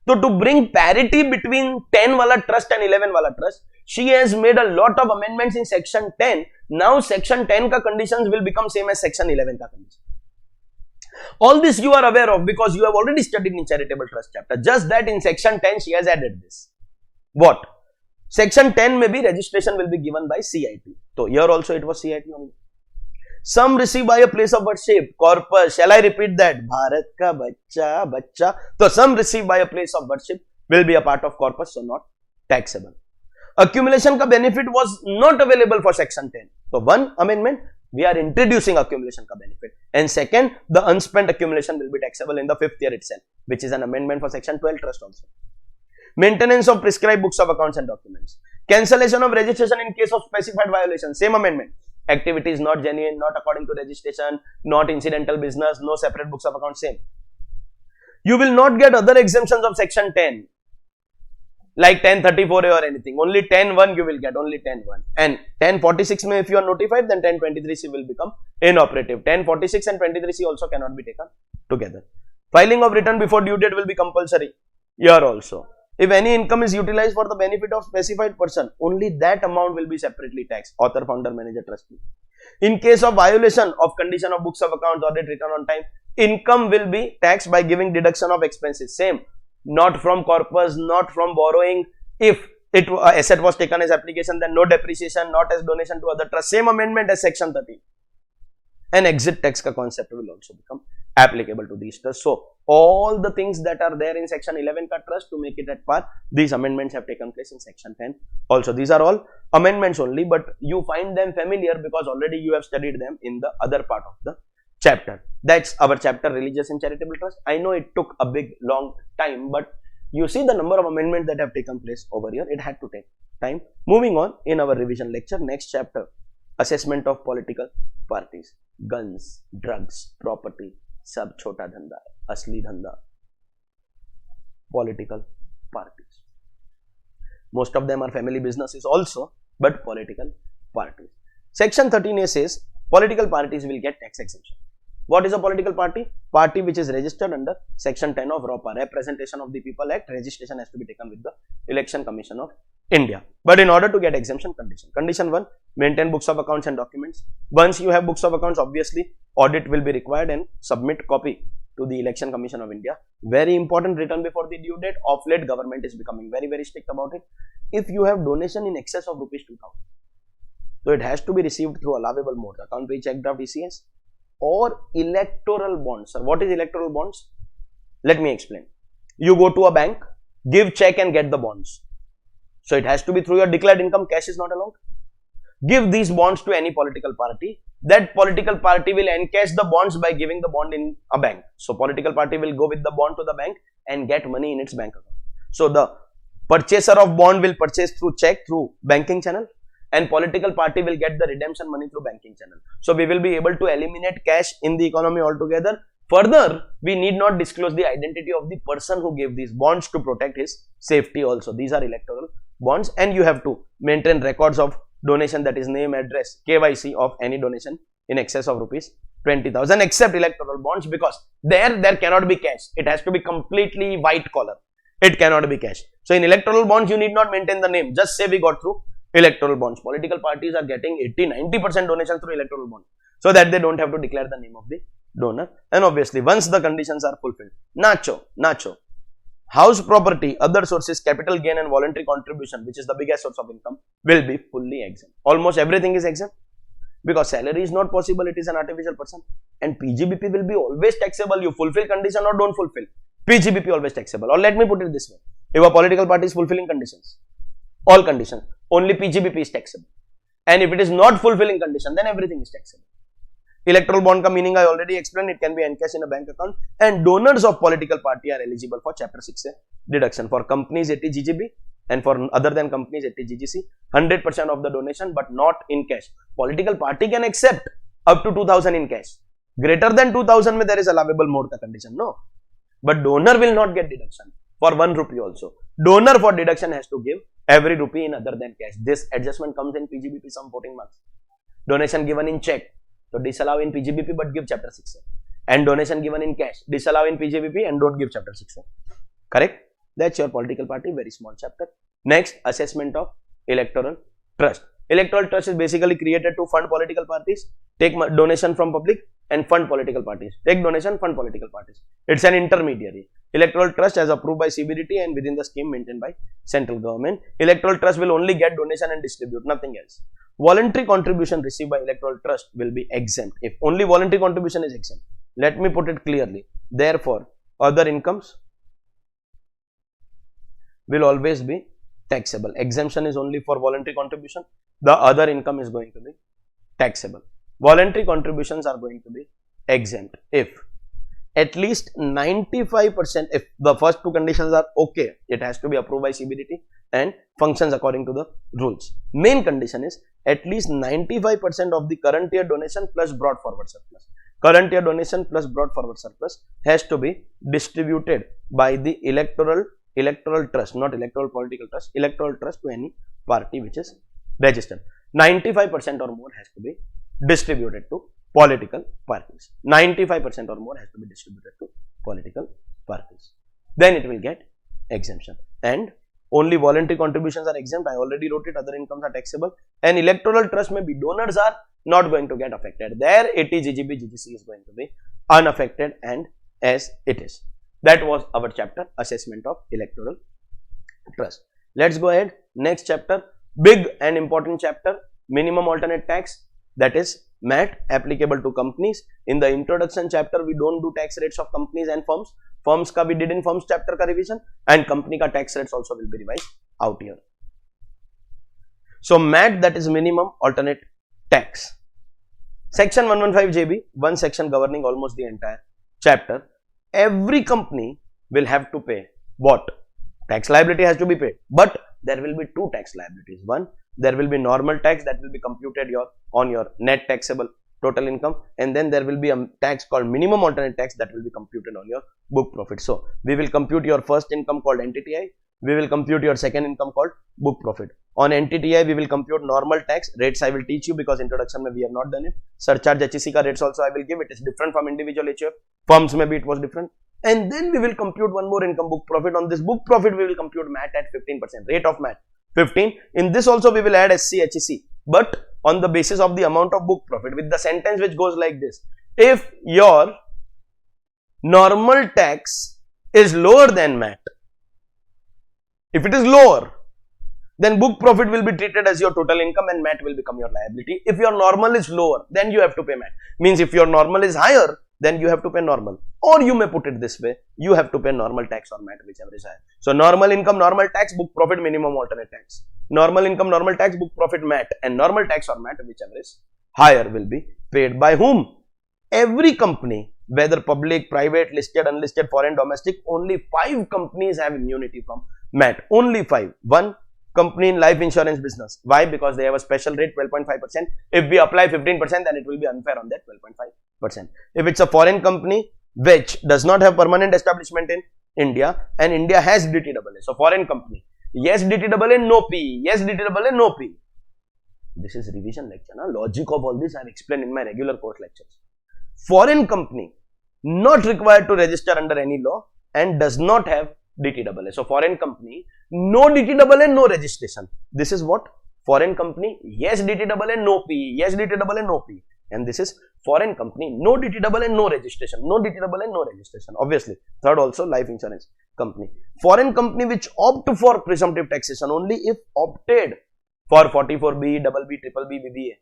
So to bring parity between 10 wala trust and 11 wala trust, she has made a lot of amendments in section 10. Now section 10 ka conditions will become same as section 11 ka condition. All this you are aware of because you have already studied in charitable trust chapter. Just that in section 10 she has added this. What? Section 10 maybe registration will be given by CIT. So here also it was CIT only. Some receive by a place of worship, corpus. Shall I repeat that? Bharat ka bacha. So some receive by a place of worship will be a part of corpus, so not taxable. Accumulation ka benefit was not available for section 10. So one amendment, we are introducing accumulation ka benefit. And second, the unspent accumulation will be taxable in the 5th year itself, which is an amendment for section 12 trust also. Maintenance of prescribed books of accounts and documents. Cancellation of registration in case of specified violation. Same amendment. Activity is not genuine, not according to registration, not incidental business, no separate books of accounts. Same. You will not get other exemptions of section 10. Like 1034A or anything. Only 10.1 you will get. Only 10.1. And 1046 may if you are notified, then 1023C will become inoperative. 1046 and 23C also cannot be taken together. Filing of return before due date will be compulsory. Here also. If any income is utilized for the benefit of specified person, only that amount will be separately taxed. Author, founder, manager, trustee. In case of violation of condition of books of accounts, audit, return on time, income will be taxed by giving deduction of expenses. Same. Not from corpus, not from borrowing. If asset was taken as application, then no depreciation, not as donation to other trust. Same amendment as section 30. And exit tax ka concept will also become applicable to these trusts. So all the things that are there in section 11 ka trust, to make it at par, these amendments have taken place in section 10 also. These are all amendments only, but you find them familiar because already you have studied them in the other part of the chapter. That's our chapter, religious and charitable trust. I know it took a big long time, but you see the number of amendments that have taken place over here. It had to take time. Moving on in our revision lecture, next chapter, assessment of political parties. Guns, drugs, property, sab chota dhanda, asli dhanda, political parties. Most of them are family businesses also, but political parties. Section 13A says political parties will get tax exemption. What is a political party? Party which is registered under section 10 of ROPA, Representation of the People Act. Registration has to be taken with the Election Commission of India. But in order to get exemption, condition 1, maintain books of accounts and documents. Once you have books of accounts, obviously audit will be required and submit copy to the Election Commission of India. Very important, written before the due date. Of late, government is becoming very strict about it. If you have donation in excess of rupees 2000, so it has to be received through allowable mode, account pay, check draft, ECS, or electoral bonds. Sir, what is electoral bonds? Let me explain. You go to a bank, give check and get the bonds. So it has to be through your declared income. Cash is not allowed. Give these bonds to any political party. That political party will encash the bonds by giving the bond in a bank. So political party will go with the bond to the bank and get money in its bank account. So the purchaser of bond will purchase through check, through banking channel, and political party will get the redemption money through banking channel. So we will be able to eliminate cash in the economy altogether. Further, we need not disclose the identity of the person who gave these bonds to protect his safety also. These are electoral bonds, and you have to maintain records of donation, that is name, address, KYC of any donation in excess of rupees 20,000, except electoral bonds, because there cannot be cash. It has to be completely white collar. It cannot be cash. So in electoral bonds, you need not maintain the name. Just say we got through electoral bonds. Political parties are getting 80-90% donation through electoral bonds, so that they don't have to declare the name of the donor. And obviously, once the conditions are fulfilled, nacho, house property, other sources, capital gain and voluntary contribution, which is the biggest source of income, will be fully exempt. Almost everything is exempt because salary is not possible. It is an artificial person, and PGBP will be always taxable. You fulfill condition or don't fulfill, PGBP always taxable. Or let me put it this way: if a political party is fulfilling conditions, all conditions, only PGBP is taxable. And if it is not fulfilling condition, then everything is taxable. Electoral bond ka meaning I already explained. It can be encashed in a bank account, and donors of political party are eligible for Chapter 6A deduction. For companies 80 GGB and for other than companies 80 GGC, 100% of the donation, but not in cash. Political party can accept up to 2000 in cash. Greater than 2000 mein there is allowable mode ka condition, no. But donor will not get deduction for 1 rupee also. Donor for deduction has to give every rupee in other than cash. This adjustment comes in PGBP, some 14 marks. Donation given in check, so disallow in PGBP but give Chapter 6A. And donation given in cash, disallow in PGBP and don't give Chapter 6A. Correct? That's your political party, very small chapter. Next, assessment of electoral trust. Electoral trust is basically created to fund political parties, take donation from public and fund political parties. Take donation, fund political parties. It's an intermediary. Electoral trust as approved by CBDT and within the scheme maintained by central government. Electoral trust will only get donation and distribute, nothing else. Voluntary contribution received by electoral trust will be exempt. If only voluntary contribution is exempt. Let me put it clearly. Therefore, other incomes will always be taxable. Exemption is only for voluntary contribution. The other income is going to be taxable. Voluntary contributions are going to be exempt if at least 95%, if the first two conditions are okay, it has to be approved by CBDT and functions according to the rules. Main condition is at least 95% of the current year donation plus brought forward surplus. Current year donation plus brought forward surplus has to be distributed by the electoral trust, not electoral political trust, electoral trust to any party which is registered. 95% or more has to be distributed to political parties. 95% or more has to be distributed to political parties. Then it will get exemption. And only voluntary contributions are exempt. I already wrote it. Other incomes are taxable. And electoral trust may be donors are not going to get affected. There 80 GGB GGC is going to be unaffected and as it is. That was our chapter, assessment of electoral trust. Let's go ahead. Next chapter, big and important chapter, minimum alternate tax, that is MAT, applicable to companies. In the introduction chapter, we don't do tax rates of companies and firms. Firms ka we did in firms chapter ka revision, and company ka tax rates also will be revised out here. So MAT, that is minimum alternate tax. Section 115 JB, one section governing almost the entire chapter. Every company will have to pay what? Tax liability has to be paid, but there will be two tax liabilities. One, there will be normal tax that will be computed on your net taxable total income, and then there will be a tax called minimum alternate tax that will be computed on your book profit. So we will compute your first income called entity I, we will compute your second income called book profit. On NTTI, we will compute normal tax rates. I will teach you because introduction mein we have not done it. Surcharge HEC ka rates also I will give. It is different from individual HUF. Firms maybe it was different. And then we will compute one more income, book profit. On this book profit, we will compute MAT at 15%. Rate of MAT 15. In this also we will add SC HEC. But on the basis of the amount of book profit with the sentence which goes like this. If your normal tax is lower than MAT, if it is lower, then book profit will be treated as your total income and MAT will become your liability. If your normal is lower, then you have to pay MAT. Means if your normal is higher, then you have to pay normal. Or you may put it this way, you have to pay normal tax or MAT, whichever is higher. So normal income, normal tax, book profit, minimum alternate tax. Normal income, normal tax, book profit, MAT, and normal tax or MAT, whichever is higher, will be paid by whom? Every company, whether public, private, listed, unlisted, foreign, domestic, only 5 companies have immunity from MAT. Only 5. 1 company in life insurance business. Why? Because they have a special rate 12.5%. If we apply 15%, then it will be unfair on that 12.5%. If it's a foreign company which does not have permanent establishment in India and India has DTAA, so foreign company, yes DTAA, no P, yes DTAA, no P. This is revision lecture. Logic of all this I have explained in my regular course lectures. Foreign company not required to register under any law and does not have DTAA. So foreign company, no DTAA, no registration. This is what? Foreign company, yes DTAA, no P, yes DTAA, no P. And this is foreign company, no DTAA, no registration, no DTAA, no registration. Obviously, third also life insurance company. Foreign company which opt for presumptive taxation only if opted for 44B, BB, BBB, BBA.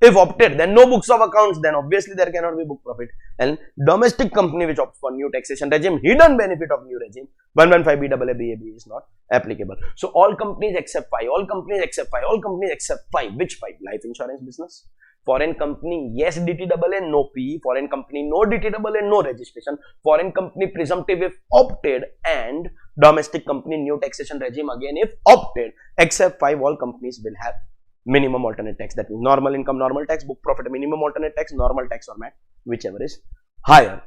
If opted, then no books of accounts, then obviously there cannot be book profit. And domestic company which opts for new taxation regime, hidden benefit of new regime, 115B, BAB is not applicable. So all companies except 5, all companies except 5, all companies except 5. Which 5? Life insurance business. Foreign company, yes DTAA, no P. Foreign company, no DTAA, no registration. Foreign company, presumptive if opted, and domestic company, new taxation regime again if opted. Except 5, all companies will have minimum alternate tax. That means normal income, normal tax, book profit, minimum alternate tax, normal tax or MAT, whichever is higher.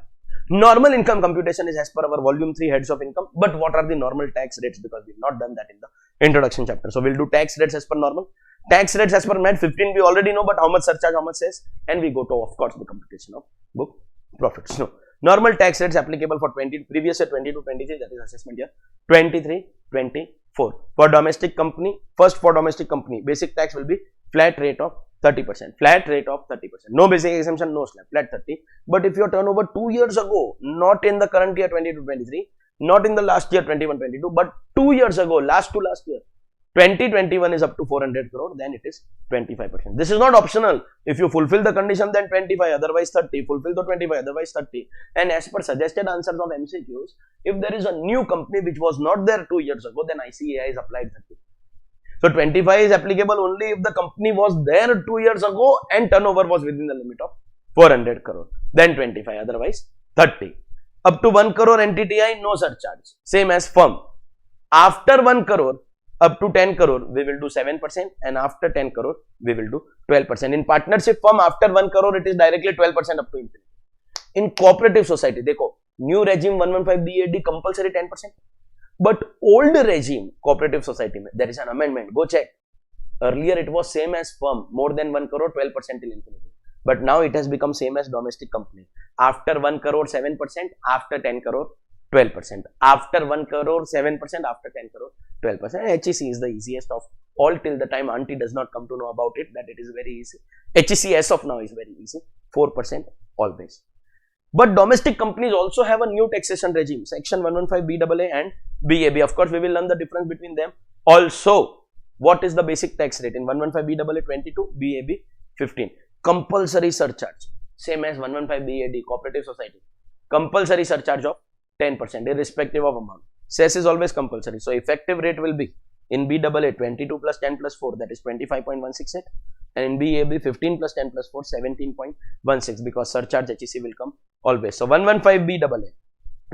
Normal income computation is as per our volume 3 heads of income. But what are the normal tax rates? Because we have not done that in the introduction chapter. So we'll do tax rates as per normal. Tax rates as per MAT 15 we already know, but how much surcharge, how much cess, and we go to of course the computation of book profits. No. Normal tax rates applicable for previous year 20 to 23, that is assessment year 23, 24. For domestic company, first for domestic company, basic tax will be flat rate of 30%. Flat rate of 30%. No basic exemption, no slab, flat 30. But if your turnover 2 years ago, not in the current year 20 to 23, not in the last year 21, 22, but 2 years ago, last to last year, 2021 is up to 400 crore, then it is 25%. This is not optional. If you fulfill the condition, then 25, otherwise 30. Fulfill the 25, otherwise 30. And as per suggested answers of MCQs, if there is a new company which was not there 2 years ago, then ICAI is applied 30. So 25 is applicable only if the company was there 2 years ago and turnover was within the limit of 400 crore. Then 25, otherwise 30. Up to 1 crore NTTI, no surcharge. Same as firm. After 1 crore, up to 10 crore, we will do 7%, and after 10 crore, we will do 12%. In partnership firm, after 1 crore, it is directly 12% up to infinity. In cooperative society, dekho, new regime 115 BAD compulsory 10%. But old regime, cooperative society, there is an amendment. Go check. Earlier, it was same as firm, more than 1 crore, 12% till infinity. But now it has become same as domestic company. After 1 crore, 7%, after 10 crore, 12%. After 1 crore, 7%, after 10 crore, 12%. HEC is the easiest of all till the time auntie does not come to know about it, that it is very easy. HEC as of now is very easy, 4% always. But domestic companies also have a new taxation regime, section 115 BAA and BAB. Of course, we will learn the difference between them. Also, what is the basic tax rate? In 115 BAA 22, BAB 15. Compulsory surcharge, same as 115 BAD, cooperative society. Compulsory surcharge of 10%, irrespective of amount. Cess is always compulsory. So, effective rate will be in BAA 22 plus 10 plus 4, that is 25.168, and in BAB 15 plus 10 plus 4, 17.16, because surcharge HEC will come always. So, 115 BAA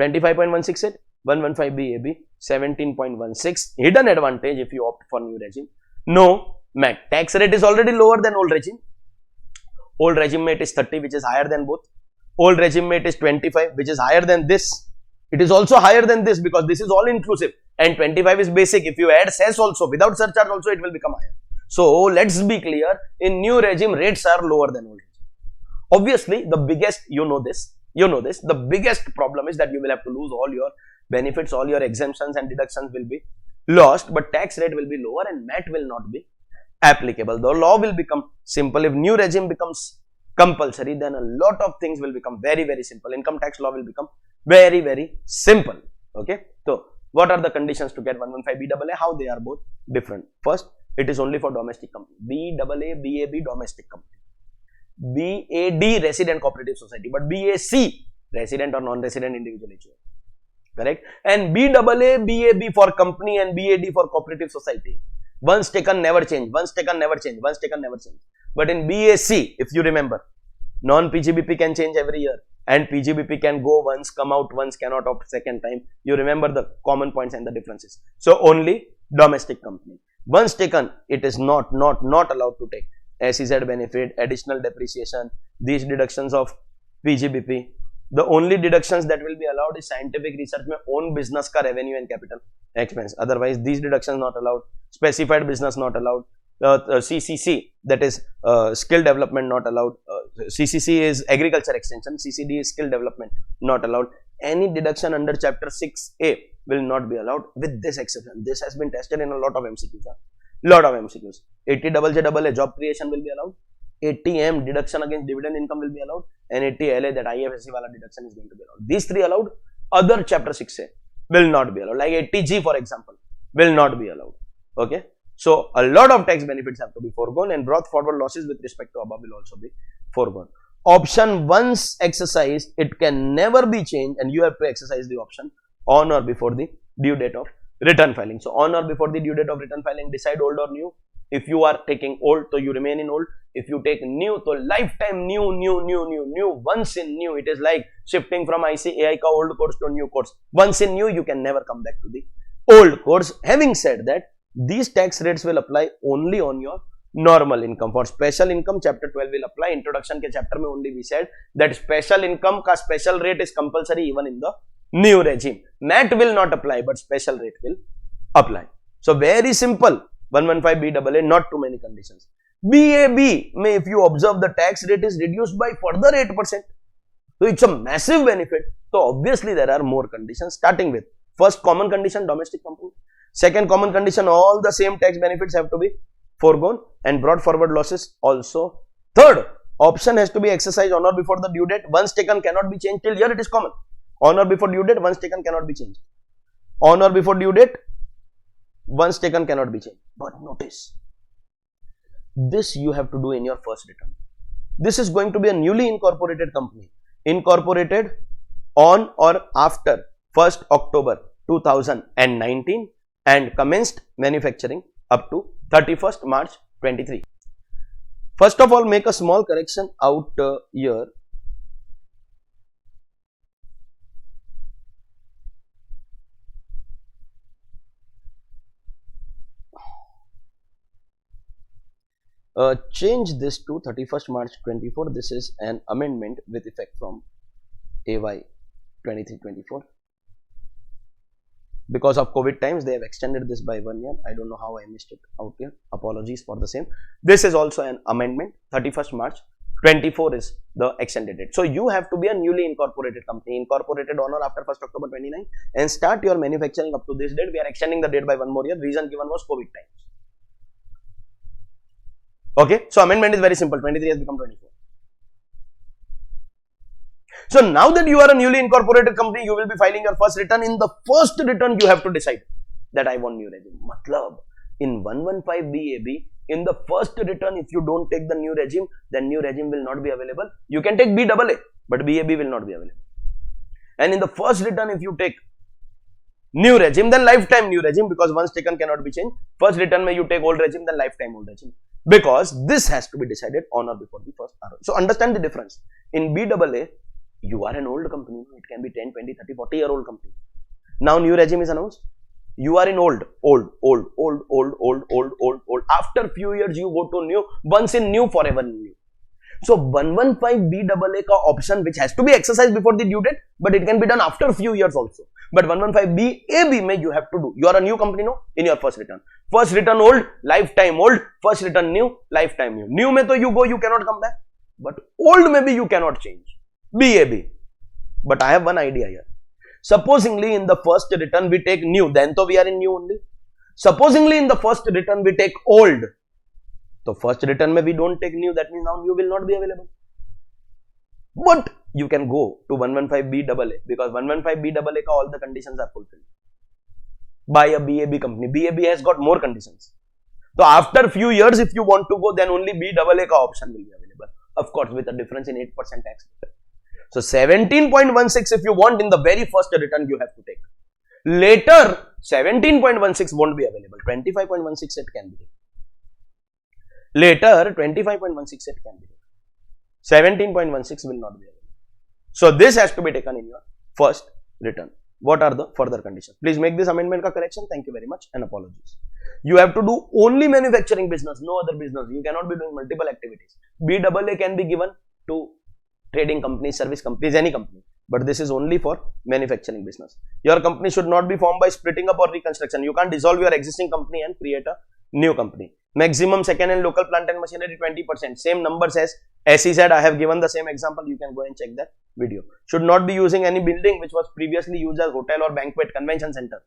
25.168, 115 BAB 17.16. Hidden advantage if you opt for new regime. No MAT. Tax rate is already lower than old regime. Old regime mate is 30, which is higher than both. Old regime mate is 25, which is higher than this. It is also higher than this because this is all inclusive and 25 is basic. If you add cess also, without surcharge also, it will become higher. So let's be clear, in new regime, rates are lower than old regime. Obviously, the biggest, the biggest problem is that you will have to lose all your benefits, all your exemptions and deductions will be lost, but tax rate will be lower and MAT will not be applicable. The law will become simple. If new regime becomes compulsory, then a lot of things will become very, very simple. Income tax law will become very, very simple. Okay. So, what are the conditions to get 115BAA? How they are both different? First, it is only for domestic company. BAA, BAB, domestic company. BAD, resident cooperative society. But BAC, resident or non-resident individual HUF. Correct? And BAA, BAB for company and BAD for cooperative society. Once taken, never change. Once taken, never change. Once taken, never change. But in BAC, if you remember, non-PGBP can change every year. And PGBP can go once, come out once, cannot opt second time. You remember the common points and the differences. So, only domestic company. Once taken, it is not allowed to take SEZ benefit, additional depreciation, these deductions of PGBP. The only deductions that will be allowed is scientific research mein own business ka revenue and capital expense. Otherwise, these deductions not allowed. Specified business not allowed. CCC, that is skill development, not allowed. CCC is agriculture extension. CCD is skill development, not allowed. Any deduction under chapter 6A will not be allowed with this exception. This has been tested in a lot of MCQs. Lot of MCQs. 80JJAA job creation will be allowed. 80M deduction against dividend income will be allowed. And 80LA, that IFSC wala deduction is going to be allowed. These three allowed. Other chapter 6A will not be allowed. Like 80G, for example, will not be allowed. Okay. So, a lot of tax benefits have to be foregone and brought forward losses with respect to above will also be foregone. Option once exercised, it can never be changed and you have to exercise the option on or before the due date of return filing. So, on or before the due date of return filing, decide old or new. If you are taking old, so you remain in old. If you take new, so lifetime new. Once in new, it is like shifting from ICAI ka old course to new course. Once in new, you can never come back to the old course. Having said that, these tax rates will apply only on your normal income. For special income, chapter 12 will apply. Introduction ke chapter mein only we said that special income ka special rate is compulsory even in the new regime. MAT will not apply, but special rate will apply. So, very simple. 115BAA, not too many conditions. BAB, may if you observe, the tax rate is reduced by further 8%. So, it's a massive benefit. So, obviously, there are more conditions, starting with first common condition, domestic company. Second common condition, all the same tax benefits have to be foregone and brought forward losses also. Third, option has to be exercised on or before the due date. Once taken, cannot be changed. Till here it is common. On or before due date, once taken, cannot be changed. On or before due date, once taken, cannot be changed. But notice, this you have to do in your first return. This is going to be a newly incorporated company. Incorporated on or after 1st October 2019 and commenced manufacturing up to 31st March 23. First of all, make a small correction out here. Change this to 31st March 24. This is an amendment with effect from AY 23-24. Because of COVID times, they have extended this by 1 year. I don't know how I missed it out here. Apologies for the same. This is also an amendment. 31st March 24 is the extended date. So, you have to be a newly incorporated company, incorporated on or after 1st October 29 and start your manufacturing up to this date. We are extending the date by 1 more year. Reason given was COVID times. Okay. So, amendment is very simple. 23 has become 24. So, now that you are a newly incorporated company, you will be filing your first return. In the first return, you have to decide that I want new regime. Matlab, in 115BAB, in the first return, if you don't take the new regime, then new regime will not be available. You can take BAA, but BAB will not be available. And in the first return, if you take new regime, then lifetime new regime, because once taken cannot be changed. First return, may you take old regime, then lifetime old regime. Because this has to be decided on or before the first RO. So, understand the difference. In BAA, you are an old company. It can be 10, 20, 30, 40-year-old company. Now, new regime is announced. You are in old. After few years, you go to new. Once in new, forever in new. So 115BAA का option which has to be exercised before the due date, but it can be done after a few years also. But 115BAB में you have to do. You are a new company now in your first return. First return old, lifetime old. First return new, lifetime new. New में तो you go, you cannot come back. But old maybe you cannot change. BAB. But I have one idea here. Supposingly in the first return we take new, then to we are in new only. Supposingly in the first return we take old. So first return में we don't take new, that means now new will not be available. But you can go to 115BAA because 115BAA का all the conditions are fulfilled by a BAB company. BAB has got more conditions. So after few years if you want to go, then only BAA का option will be available. Of course with a difference in 8% tax rate. So 17.16 if you want in the very first return you have to take. Later 17.16 won't be available. 25.16 it can be taken. Later 25.16 it can be taken. 17.16 will not be available. So this has to be taken in your first return. What are the further conditions? Please make this amendment ka correction. Thank you very much and apologies. You have to do only manufacturing business, no other business. You cannot be doing multiple activities. BAA can be given to trading companies, service companies, any company. But this is only for manufacturing business. Your company should not be formed by splitting up or reconstruction. You can't dissolve your existing company and create a new company. Maximum second and local plant and machinery 20%. Same numbers as SEZ. I have given the same example. You can go and check that video. Should not be using any building which was previously used as hotel or banquet convention center.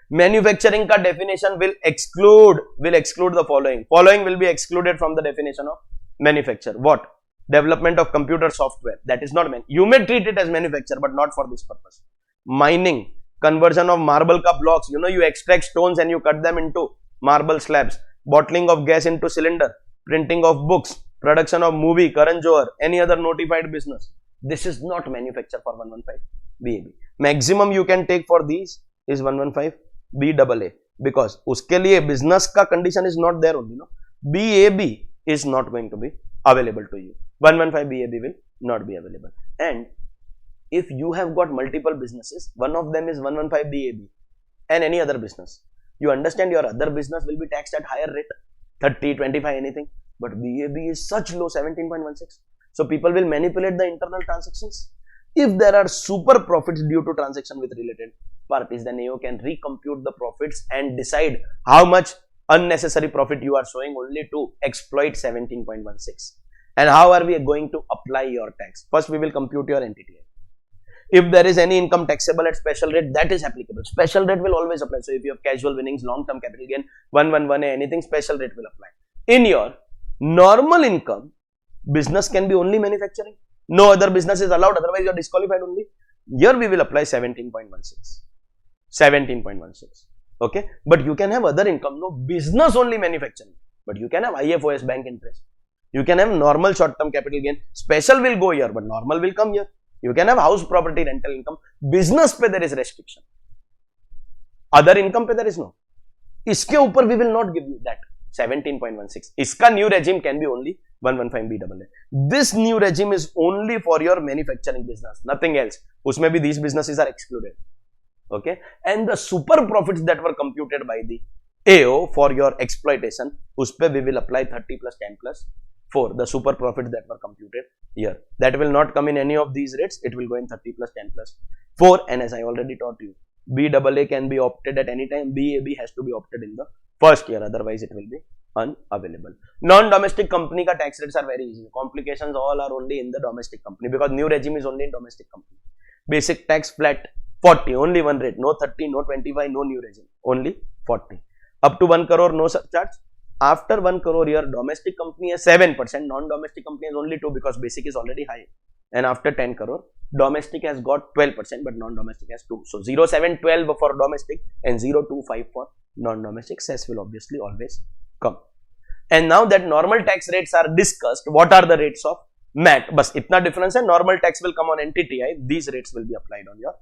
Manufacturing ka definition will exclude the following. Following will be excluded from the definition of manufacture. What? Development of computer software. That is not you may treat it as manufacture, but not for this purpose. Mining, conversion of marble ka blocks. You know, you extract stones and you cut them into marble slabs. Bottling of gas into cylinder. Printing of books. Production of movie, Karan Johar, any other notified business. This is not manufacture for 115BAB. Maximum you can take for these is 115BAA because uske liye business ka condition is not there only. No? BAB is not going to be available to you. 115BAB will not be available. And if you have got multiple businesses, one of them is 115BAB and any other business, you understand your other business will be taxed at higher rate, 30, 25, anything. But BAB is such low, 17.16. So people will manipulate the internal transactions. If there are super profits due to transaction with related parties, then AO can recompute the profits and decide how much unnecessary profit you are showing only to exploit 17.16. And how are we going to apply your tax? First, we will compute your entity. If there is any income taxable at special rate, that is applicable. Special rate will always apply. So if you have casual winnings, long-term capital gain, 111A, anything, special rate will apply. In your normal income, business can be only manufacturing. No other business is allowed, otherwise you are disqualified only. Here we will apply 17.16. 17.16. Okay. But you can have other income. No business only manufacturing. But you can have IFOS bank interest. You can have normal short-term capital gain. Special will go here, but normal will come here. You can have house property rental income. Business pe there is restriction. Other income pe there is no. Iske upar we will not give you that 17.16. Iska new regime can be only 115BAA. This new regime is only for your manufacturing business, nothing else. Usme bhi these businesses are excluded. Okay. And the super profits that were computed by the AO for your exploitation, uspe we will apply 30 plus 10 plus 4. The super profits that were computed here. That will not come in any of these rates. It will go in 30 plus 10 plus 4. And as I already taught you, BAA can be opted at any time. BAB has to be opted in the first year. Otherwise, it will be unavailable. Non-domestic company ka tax rates are very easy. Complications all are only in the domestic company because new regime is only in domestic company. Basic tax flat 40. Only one rate. No 30, no 25, no new regime. Only 40. Up to 1 crore, no surcharge. After 1 crore, your domestic company is 7%, non-domestic company is only 2 because basic is already high. And after 10 crore, domestic has got 12%, but non-domestic has 2. So 0,712 for domestic and 0,25 for non-domestic. Cess will obviously always come. And now that normal tax rates are discussed, what are the rates of MAT? Bas itna difference hai, normal tax will come on NTTI. These rates will be applied on your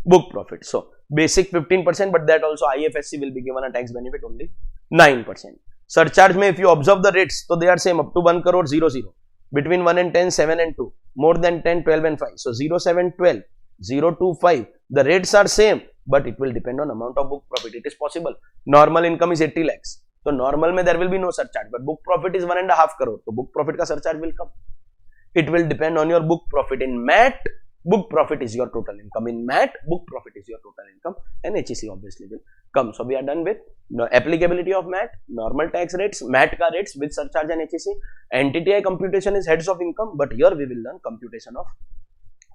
book profit. So basic 15%, but that also IFSC will be given a tax benefit only 9%. Surcharge may if you observe the rates, so they are same up to 1 crore 0, 0. Between 1 and 10, 7 and 2. More than 10, 12 and 5. So 0, 7, 12, 0, 2, 5. The rates are same, but it will depend on amount of book profit. It is possible. Normal income is 80 lakhs. तो normal में there will be no surcharge, but book profit is 1.5 crore, तो book profit का surcharge will come. It will depend on your book profit. In MAT, book profit is your total income. In MAT, book profit is your total income, and HEC obviously will come. So we are done with the applicability of MAT, normal tax rates, MAT ka rates with surcharge and HEC. NTTI computation is heads of income, but here we will learn computation of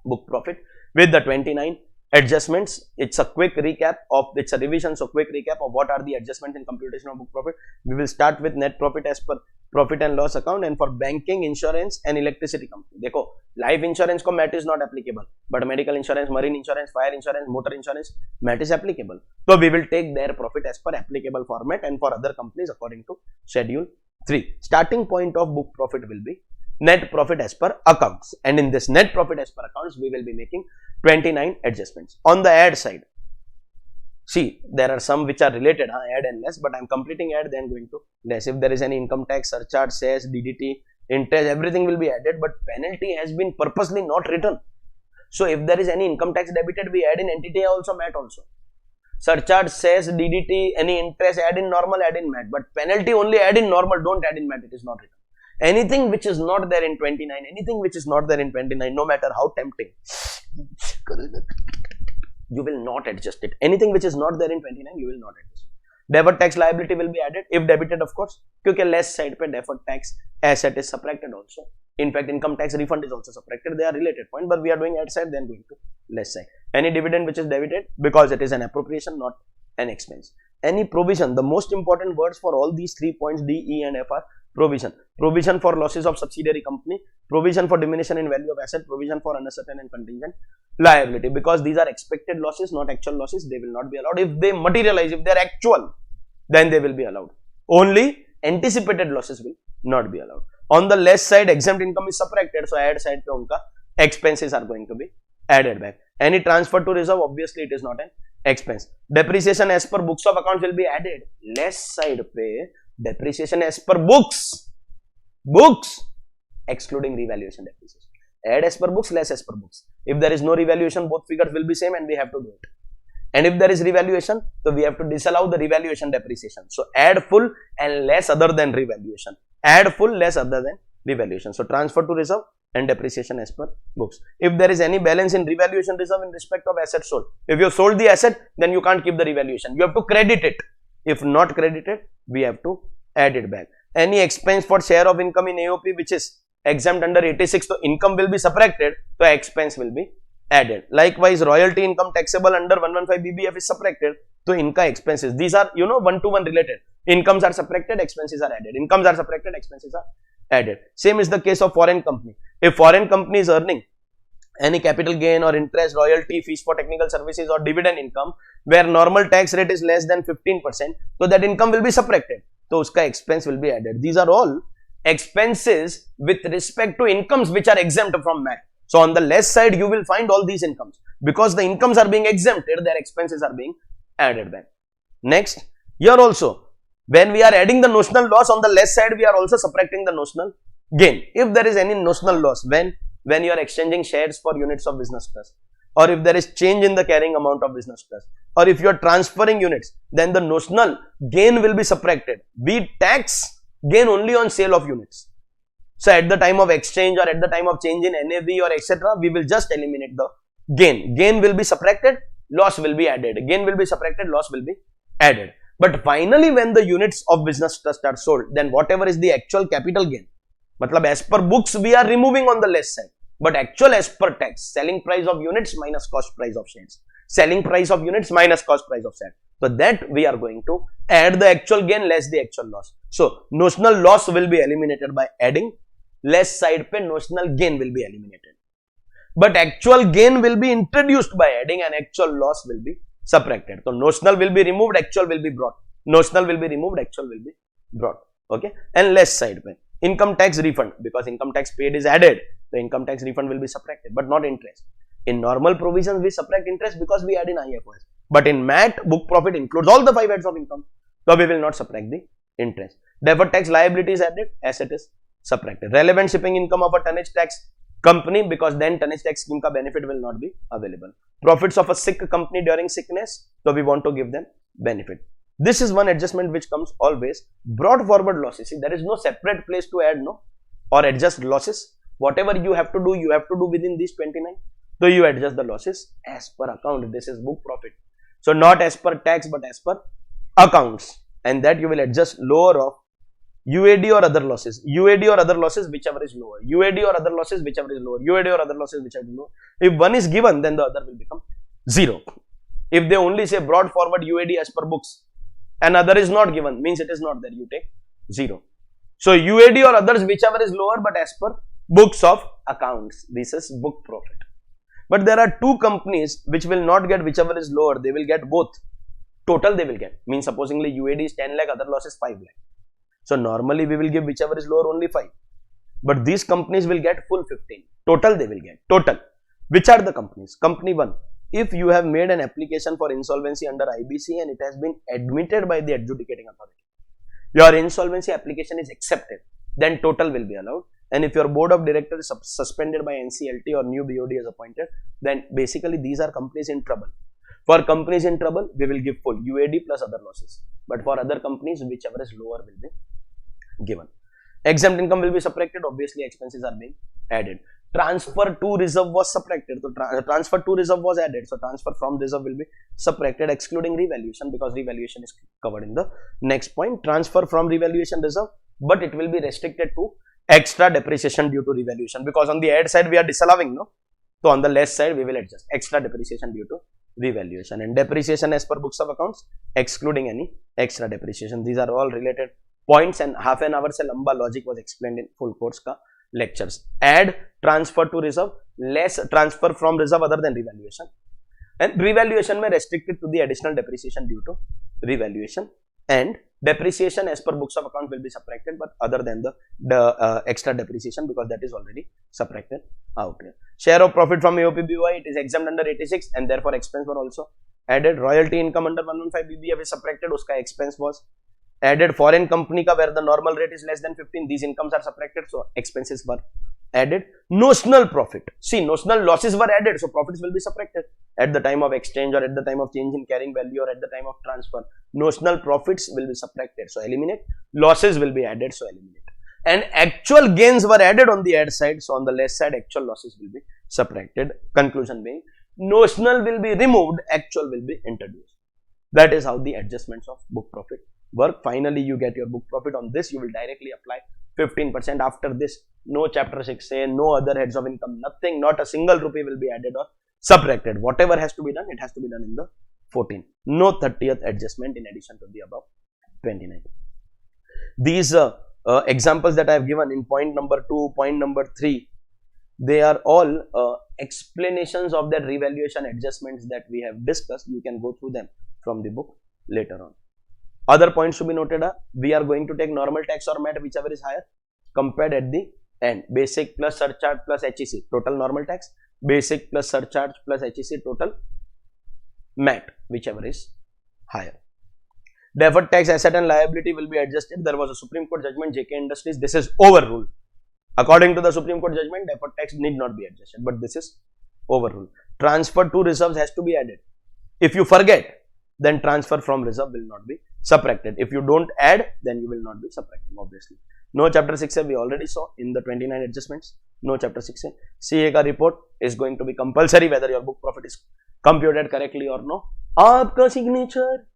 book profit with the 29 adjustments. It's a quick recap of, it's a revision, so quick recap of what are the adjustments in computation of book profit. We will start with net profit as per profit and loss account and for banking, insurance and electricity company. देखो life insurance को MAT is not applicable, but medical insurance, marine insurance, fire insurance, motor insurance MAT is applicable. तो we will take their profit as per applicable format and for other companies according to schedule 3. Starting point of book profit will be net profit as per accounts, and in this net profit as per accounts we will be making 29 adjustments. On the add side, see, there are some which are related, add and less, but I am completing add, then going to less. If there is any income tax, surcharge, cess, DDT, interest, everything will be added, but penalty has been purposely not written. So if there is any income tax debited, we add in entity also, MAT also. Surcharge, cess, DDT, any interest, add in normal, add in MAT, but penalty only add in normal, don't add in MAT, it is not written. Anything which is not there in 29, anything which is not there in 29, no matter how tempting, you will not adjust it. Anything which is not there in 29, you will not adjust it. Deferred tax liability will be added if debited, of course, क्योंकि less side पे deferred tax asset is subtracted also. In fact, income tax refund is also subtracted. They are related point, but we are doing add side, then going to less side. Any dividend which is debited, because it is an appropriation, not an expense. Any provision, the most important words for all these 3 points D, E and F are provision. Provision for losses of subsidiary company, provision for diminution in value of asset, provision for uncertain and contingent liability. Because these are expected losses, not actual losses, they will not be allowed. If they materialize, if they are actual, then they will be allowed. Only anticipated losses will not be allowed. On the less side, exempt income is subtracted, so add side pe unka expenses are going to be added back. Any transfer to reserve, obviously it is not an expense. Depreciation as per books of accounts will be added. Less side pe depreciation as per books excluding revaluation depreciation. Add as per books, less as per books. If there is no revaluation, both figures will be same and we have to do it. And if there is revaluation, so we have to disallow the revaluation depreciation. So add full and less other than revaluation. Add full, less other than revaluation. So transfer to reserve and depreciation as per books. If there is any balance in revaluation reserve in respect of asset sold, if you have sold the asset, then you can't keep the revaluation. You have to credit it. If not credited, we have to add it back. Any expense for share of income in AOP which is exempt under 86, so income will be subtracted, so expense will be added. Likewise, royalty income taxable under 115 BBF is subtracted, so inka expenses. These are, one-to-one related. Incomes are subtracted, expenses are added. Incomes are subtracted, expenses are added. Same is the case of foreign company. If foreign company is earning any capital gain or interest, royalty, fees for technical services or dividend income, where normal tax rate is less than 15%, so that income will be subtracted. So, uska expense will be added. These are all expenses with respect to incomes which are exempt from MAT. So, on the less side, you will find all these incomes. Because the incomes are being exempted, their expenses are being added back. Next, here also, when we are adding the notional loss, on the less side, we are also subtracting the notional gain. If there is any notional loss, when you are exchanging shares for units of business trust, or if there is change in the carrying amount of business trust, or if you are transferring units, then the notional gain will be subtracted. We tax gain only on sale of units. So, at the time of exchange or at the time of change in NAV or etc., we will just eliminate the gain. Gain will be subtracted, loss will be added. Gain will be subtracted, loss will be added. But finally, when the units of business trust are sold, then whatever is the actual capital gain, matlab as per books, we are removing on the less side. But actual as per tax, selling price of units minus cost price of shares. Selling price of units minus cost price of shares. So, that we are going to add the actual gain less the actual loss. So, notional loss will be eliminated by adding. Less side pe notional gain will be eliminated. But actual gain will be introduced by adding and actual loss will be subtracted. So, notional will be removed, actual will be brought. Notional will be removed, actual will be brought. Okay. And less side pe income tax refund, because income tax paid is added, the income tax refund will be subtracted, but not interest. In normal provisions, we subtract interest because we add in IFRS. But in MAT, book profit includes all the 5 heads of income. So, we will not subtract the interest. Deferred tax liability is added, asset is subtracted. Relevant shipping income of a tonnage tax company, because then tonnage tax scheme ka benefit will not be available. Profits of a sick company during sickness, so we want to give them benefit. This is one adjustment which comes always. Brought forward losses. See, there is no separate place to add, no, or adjust losses. Whatever you have to do within these 29. So you adjust the losses as per account. This is book profit. So not as per tax, but as per accounts, and that you will adjust lower of UAD or other losses. UAD or other losses, whichever is lower. UAD or other losses, whichever is lower. UAD or other losses, whichever is lower. If one is given, then the other will become 0. If they only say brought forward UAD as per books, another is not given, means it is not there, you take 0. So UAD or others, whichever is lower, but as per books of accounts, this is book profit. But there are two companies which will not get whichever is lower, they will get both. Total they will get, means supposingly UAD is 10 lakh, other losses 5 lakh. So normally we will give whichever is lower only 5. But these companies will get full 15. Total they will get. Total. Which are the companies? Company 1. If you have made an application for insolvency under IBC and it has been admitted by the adjudicating authority, your insolvency application is accepted, then total will be allowed. And if your board of directors is suspended by NCLT or new BOD is appointed, then basically these are companies in trouble. For companies in trouble, we will give full UAD plus other losses. But for other companies, whichever is lower will be given. Exempt income will be subtracted. Obviously, expenses are being added. Transfer to reserve was subtracted. So transfer to reserve was added. So transfer from reserve will be subtracted, excluding revaluation, because revaluation is covered in the next point. Transfer from revaluation reserve, but it will be restricted to extra depreciation due to revaluation, because on the add side we are disallowing, no. So on the less side we will adjust extra depreciation due to revaluation, and depreciation as per books of accounts, excluding any extra depreciation. These are all related points, and half an hour se lamba logic was explained in full course ka lectures. Add, transfer to reserve, less transfer from reserve other than revaluation, and revaluation may restricted to the additional depreciation due to revaluation, and depreciation as per books of account will be subtracted, but other than the extra depreciation, because that is already subtracted out here. Share of profit from AOPBY, it is exempt under 86, and therefore expense were also added. Royalty income under 115 BBF is subtracted, uska expense was added. Foreign company ka where the normal rate is less than 15, these incomes are subtracted, so expenses were added. Notional profit, see, notional losses were added, so profits will be subtracted at the time of exchange or at the time of change in carrying value or at the time of transfer. Notional profits will be subtracted, so eliminate. Losses will be added, so eliminate. And actual gains were added on the add side, so on the less side actual losses will be subtracted. Conclusion being, notional will be removed, actual will be introduced. That is how the adjustments of book profit work. Finally, you get your book profit. On this you will directly apply 15%. After this, no chapter 6 say, no other heads of income, nothing, not a single rupee will be added or subtracted. Whatever has to be done, it has to be done in the 14. No 30th adjustment in addition to the above 29. These examples that I have given in point number 2, point number 3, they are all explanations of that revaluation adjustments that we have discussed. You can go through them from the book later on. Other points to be noted are, we are going to take normal tax or MAT, whichever is higher, compared at the end. Basic plus surcharge plus HEC, total normal tax. Basic plus surcharge plus HEC, total MAT, whichever is higher. Deferred tax asset and liability will be adjusted. There was a Supreme Court judgment, JK Industries. This is overruled. According to the Supreme Court judgment, deferred tax need not be adjusted, but this is overruled. Transfer to reserves has to be added. If you forget, then transfer from reserve will not be subtracted. If you don't add, then you will not be subtracting, obviously. No chapter 6A we already saw in the 29 adjustments. No chapter 6A. CA ka report is going to be compulsory whether your book profit is computed correctly or no. Aapka signature,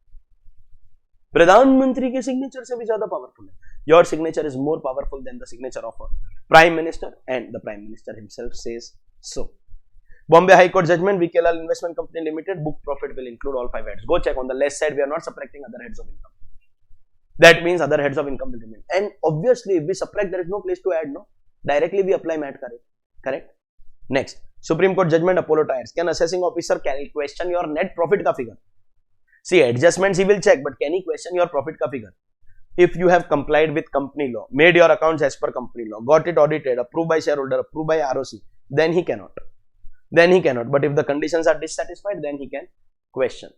Pradhan Mantri ke signature se bhi zyada powerful hai. Your signature is more powerful than the signature of a Prime Minister, and the Prime Minister himself says so. Bombay High Court judgment, VKLal Investment Company Limited, book profit will include all 5 heads. Go check on the left side, we are not subtracting other heads of income. That means other heads of income will remain. And obviously, if we subtract, there is no place to add, no? Directly we apply MAT, correct? Next, Supreme Court judgment, Apollo Tyres. Can assessing officer question your net profit ka figure? See, adjustments he will check, but can he question your profit ka figure? If you have complied with company law, made your accounts as per company law, got it audited, approved by shareholder, approved by ROC, then he cannot. But if the conditions are dissatisfied, then he can question.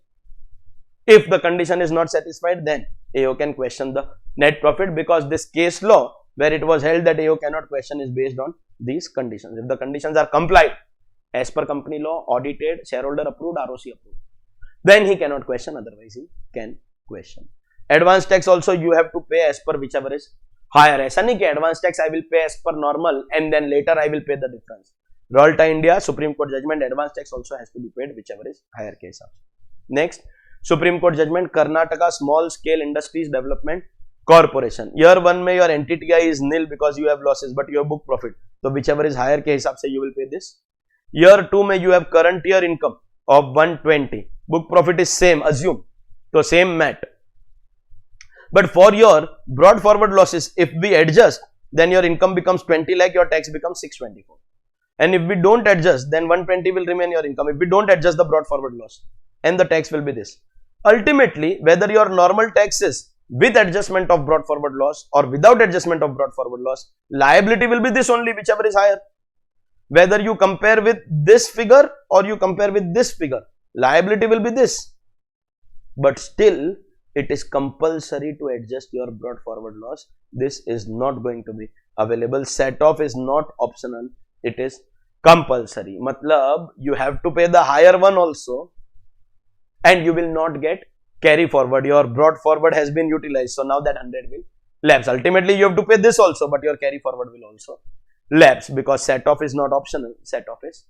If the condition is not satisfied, then AO can question the net profit, because this case law where it was held that AO cannot question is based on these conditions. If the conditions are complied as per company law, audited, shareholder approved, ROC approved, then he cannot question, otherwise he can question. Advance tax also you have to pay as per whichever is higher. ऐसा नहीं कि advance tax I will pay as per normal and then later I will pay the difference. Rolta India Supreme Court judgment, advance tax also has to be paid whichever is higher के हिसाब से. Next, Supreme Court judgment Karnataka Small Scale Industries Development Corporation. Year 1 में your NTTI is nil because you have losses but you have book profit. So whichever is higher के हिसाब से you will pay this. Year 2 में you have current year income of 120. Book profit is same, assume. So same MAT. But for your brought forward losses, if we adjust, then your income becomes 20 lakh, your tax becomes 624. And if we don't adjust, then 120 will remain your income. If we don't adjust the brought forward loss, and the tax will be this. Ultimately, whether your normal tax is with adjustment of brought forward loss or without adjustment of brought forward loss, liability will be this only, whichever is higher. Whether you compare with this figure or you compare with this figure, liability will be this. But still, it is compulsory to adjust your brought forward loss. This is not going to be available. Set off is not optional. It is compulsory. Matlab, you have to pay the higher one also and you will not get carry forward. Your brought forward has been utilized. So now that 100 will lapse. Ultimately, you have to pay this also, but your carry forward will also lapse because set off is not optional. Set off is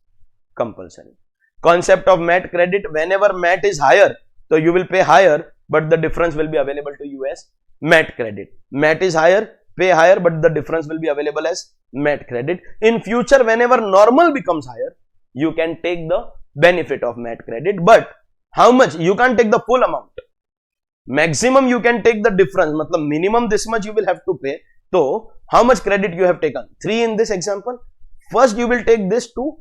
compulsory. Concept of MAT credit. Whenever MAT is higher, so you will pay higher, but the difference will be available to you as MAT credit. MAT is higher, pay higher, but the difference will be available as MAT credit. In future, whenever normal becomes higher, you can take the benefit of MAT credit. But how much? You can't take the full amount. Maximum you can take the difference. Matlab minimum this much you will have to pay. So how much credit you have taken? 3 in this example. First you will take this 2.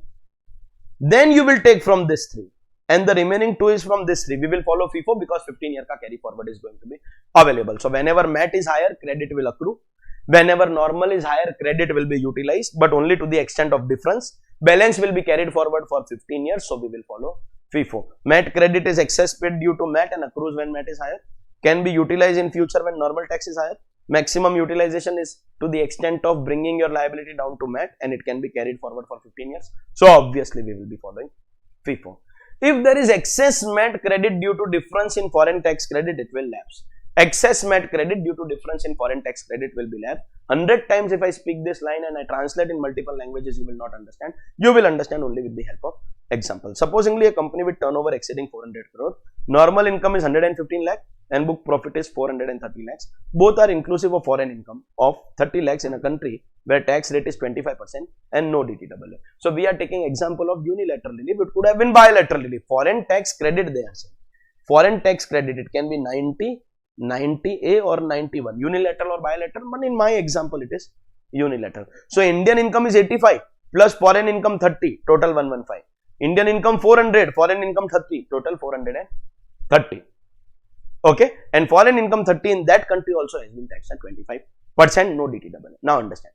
Then you will take from this 3. And the remaining 2 is from this 3. We will follow FIFO because 15 year ka carry forward is going to be available. So whenever MAT is higher, credit will accrue. Whenever normal is higher, credit will be utilized, but only to the extent of difference. Balance will be carried forward for 15 years. So we will follow FIFO. MAT credit is excess paid due to MAT and accrues when MAT is higher. Can be utilized in future when normal tax is higher. Maximum utilization is to the extent of bringing your liability down to MAT and it can be carried forward for 15 years. So obviously we will be following FIFO. If there is excess MAT credit due to difference in foreign tax credit, it will lapse. Excess MAT credit due to difference in foreign tax credit will be lapse. 100 times if I speak this line and I translate in multiple languages, you will not understand. You will understand only with the help of example. Supposingly a company with turnover exceeding 400 crore, normal income is 115 lakh and book profit is 430 lakhs. Both are inclusive of foreign income of 30 lakhs in a country where tax rate is 25% and no DTAA. So we are taking example of unilateral relief. It could have been bilateral relief. Foreign tax credit they are saying. Foreign tax credit, it can be 90, 90A or 91. Unilateral or bilateral, but in my example it is unilateral. So Indian income is 85 plus foreign income 30, total 115. Indian income 400, foreign income 30, total 430. Okay, and foreign income 30 in that country also has been taxed at 25%, no DTAA. Now understand.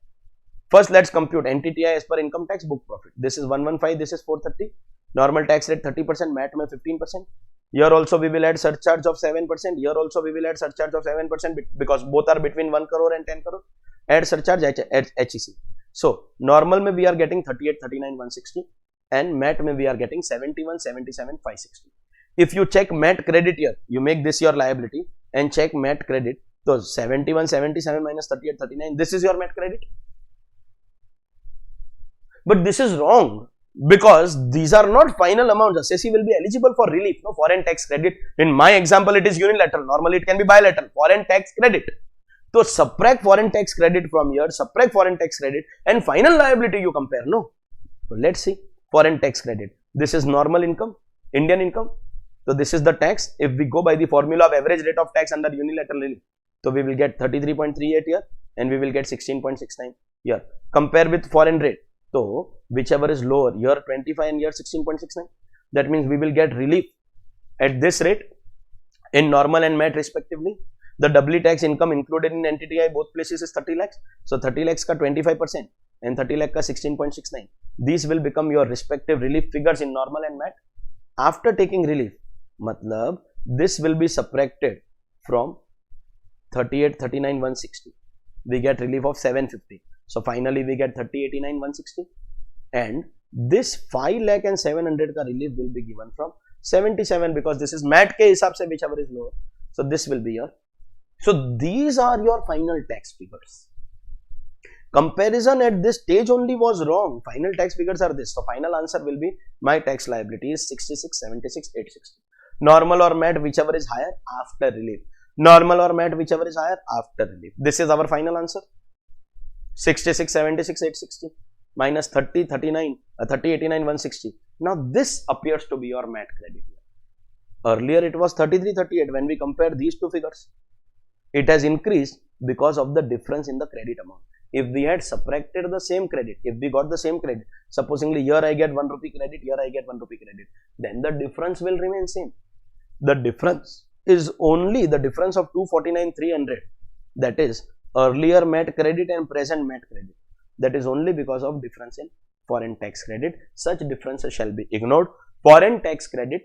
First, let's compute NTTI as per income tax book profit. This is 115, this is 430. Normal tax rate 30%, MAT mein 15%. Here also we will add surcharge of 7%. Here also we will add surcharge of 7% because both are between 1 crore and 10 crore. Add surcharge HEC. So, normal mein we are getting 38, 39, 160 and MAT mein we are getting 71, 77, 560. If you check MAT credit here, you make this your liability and check MAT credit. So, 71, 77 minus 38, 39, this is your MAT credit. But this is wrong because these are not final amounts. Assessee will be eligible for relief, no foreign tax credit. In my example, it is unilateral. Normally, it can be bilateral. Foreign tax credit. So, subtract foreign tax credit from here, subtract foreign tax credit and final liability you compare, no. So, let's see foreign tax credit. This is normal income, Indian income. So, this is the tax. If we go by the formula of average rate of tax under unilateral relief, so we will get 33.38 here and we will get 16.69 here. Compare with foreign rate. So, whichever is lower, here 25 and here 16.69. That means we will get relief at this rate in normal and MAT respectively. The doubly tax income included in NTTI both places is 30 lakhs. So, 30 lakhs ka 25% and 30 lakh ka 16.69. These will become your respective relief figures in normal and MAT. After taking relief, matlab this will be subtracted from 38, 39, 160. We get relief of 750. So finally we get 30, 89, 160 and this 5 lakh and 700 ka relief will be given from 77 because this is MAT ke hisab se whichever is lower. So this will be your, so these are your final tax figures. Comparison at this stage only was wrong. Final tax figures are this. So final answer will be my tax liability is 66, 76, 860. Normal or MAT, whichever is higher, after relief. Normal or MAT, whichever is higher, after relief. This is our final answer. 66, 76, 860 minus 30, 39, 30, 89, 160. Now this appears to be your MAT credit. Earlier it was 33, 38. When we compare these two figures, it has increased because of the difference in the credit amount. If we had subtracted the same credit, if we got the same credit, supposingly here I get 1 rupee credit, here I get 1 rupee credit, then the difference will remain same. The difference is only the difference of 249, 300. That is earlier MAT credit and present MAT credit. That is only because of difference in foreign tax credit. Such differences shall be ignored. Foreign tax credit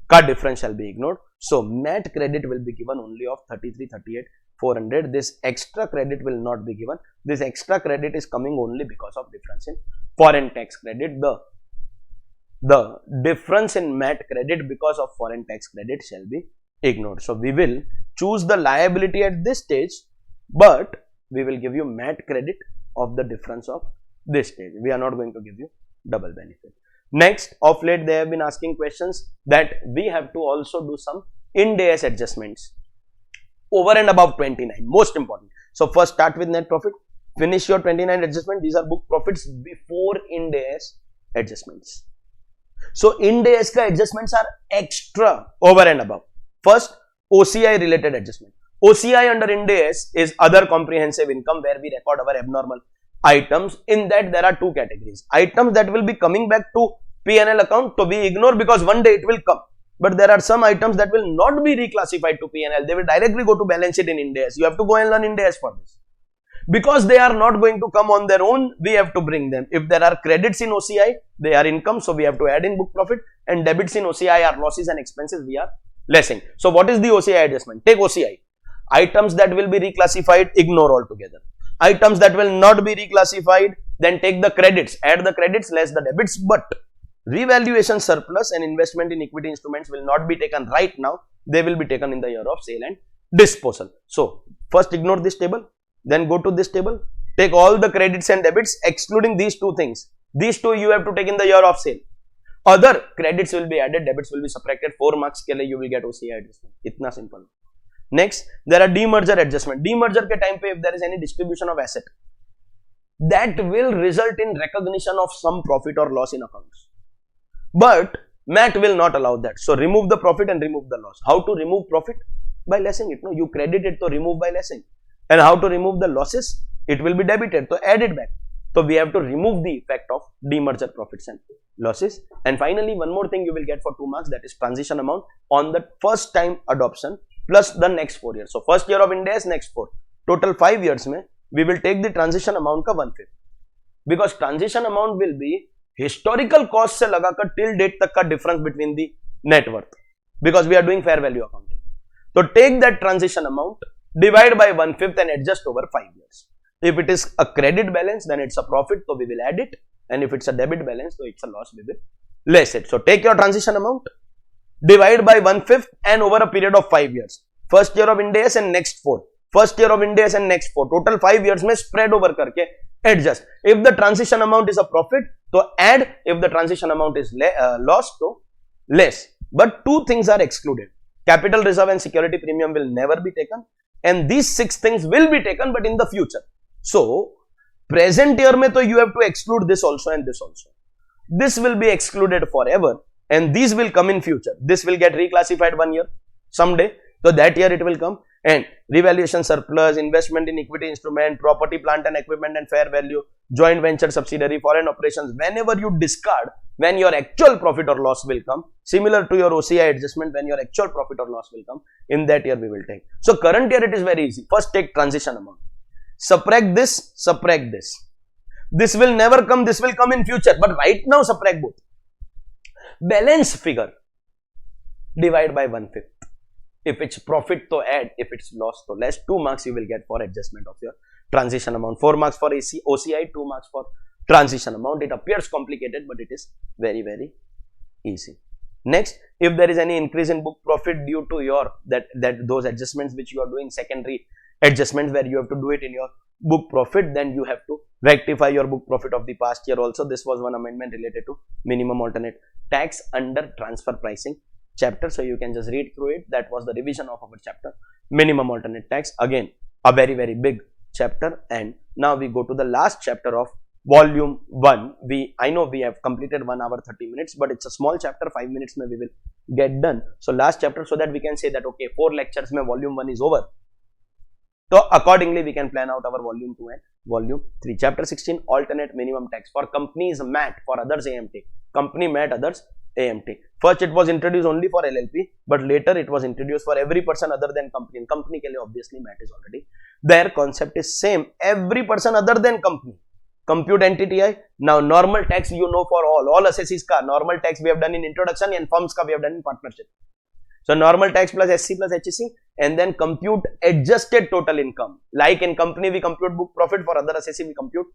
ka difference shall be ignored. So MAT credit will be given only of 33, 38, 400. This extra credit will not be given. This extra credit is coming only because of difference in foreign tax credit. The difference in MAT credit because of foreign tax credit shall be ignored. So we will choose the liability at this stage, but we will give you MAT credit of the difference of this stage. We are not going to give you double benefit. Next, of late they have been asking questions that we have to also do some Ind AS adjustments over and above 29, most important. So first start with net profit, finish your 29 adjustment. These are book profits before Ind AS adjustments. So Ind AS ka adjustments are extra over and above. First, OCI related adjustment. OCI under Ind AS is other comprehensive income, where we record our abnormal items. In that there are two categories. Items that will be coming back to P&L account, to be ignored because one day it will come. But there are some items that will not be reclassified to P&L. They will directly go to balance sheet in Ind AS. You have to go and learn Ind AS for this. Because they are not going to come on their own, we have to bring them. If there are credits in OCI, they are income, so we have to add in book profit, and debits in OCI are losses and expenses, we are lessing. So what is the OCI adjustment? Take OCI. Items that will be reclassified, ignore altogether. Items that will not be reclassified, then take the credits, add the credits, less the debits, but revaluation surplus and investment in equity instruments will not be taken right now. They will be taken in the year of sale and disposal. So first ignore this table, then go to this table, take all the credits and debits excluding these two things. These two you have to take in the year of sale. Other credits will be added, debits will be subtracted. 4 marks ke liye you will get OCI adjustment. Itna simple. Next, there are demerger adjustment. Demerger ke time pe if there is any distribution of asset, that will result in recognition of some profit or loss in accounts. But MAT will not allow that. So remove the profit and remove the loss. How to remove profit? By lessing it. No, you credit it, to remove by lessing. And how to remove the losses? It will be debited, so add it back. So we have to remove the effect of demerger profits and losses. And finally, one more thing you will get for 2 marks, that is transition amount on the first time adoption plus the next 4 years. So first year of Ind AS, next 4. Total 5 years mein, we will take the transition amount ka 1/5. Because transition amount will be historical cost se lagakar till date tak ka difference between the net worth. Because we are doing fair value accounting. So take that transition amount, divide by 1/5 and adjust over 5 years. If it is a credit balance, then it's a profit, so we will add it. And if it's a debit balance, so it's a loss, we will less it. So take your transition amount, divide by 1/5 and over a period of 5 years. First year of Ind AS and next 4. First year of Ind AS and next 4. Total 5 years mein spread over karke adjust. If the transition amount is a profit, so add. If the transition amount is loss, so less. But two things are excluded. Capital reserve and security premium will never be taken. And these 6 things will be taken, but in the future. So, present year mein to you have to exclude this also and this also. This will be excluded forever and these will come in future. This will get reclassified 1 year someday. So, that year it will come. And revaluation surplus, investment in equity instrument, property, plant and equipment and fair value, joint venture subsidiary, foreign operations, whenever you discard, when your actual profit or loss will come, similar to your OCI adjustment, when your actual profit or loss will come, in that year we will take. So, current year it is very easy. First take transition amount. Subtract this, subtract this. This will never come, this will come in future, but right now subtract both. Balance figure, divide by 1/5. If it's profit to add, if it's loss to less. 2 marks you will get for adjustment of your transition amount. 4 marks for OCI, 2 marks for transition amount. It appears complicated, but it is very, very easy. Next, if there is any increase in book profit due to your those adjustments which you are doing, secondary adjustments where you have to do it in your book profit, then you have to rectify your book profit of the past year also. This was one amendment related to minimum alternate tax under transfer pricing chapter. So you can just read through it. That was the revision of our chapter minimum alternate tax. Again, a very big chapter. And now we go to the last chapter of volume 1. I know we have completed 1 hour 30 minutes, but it's a small chapter. 5 minutes mein we will get done. So last chapter, so that we can say that okay, 4 lectures mein volume 1 is over. So accordingly we can plan out our volume 2 and volume 3. Chapter 16, alternate minimum tax. For companies MAT, for others AMT. Company MAT, others AMT. First it was introduced only for LLP, but later it was introduced for every person other than company. In company ke liye obviously MAT is already. Their concept is same. Every person other than company. Compute NTTI. Now normal tax you know for all assessees ka normal tax we have done in introduction and firms ka we have done in partnership. So normal tax plus SC plus HSC, and then compute adjusted total income. Like in company we compute book profit, for other assessee we compute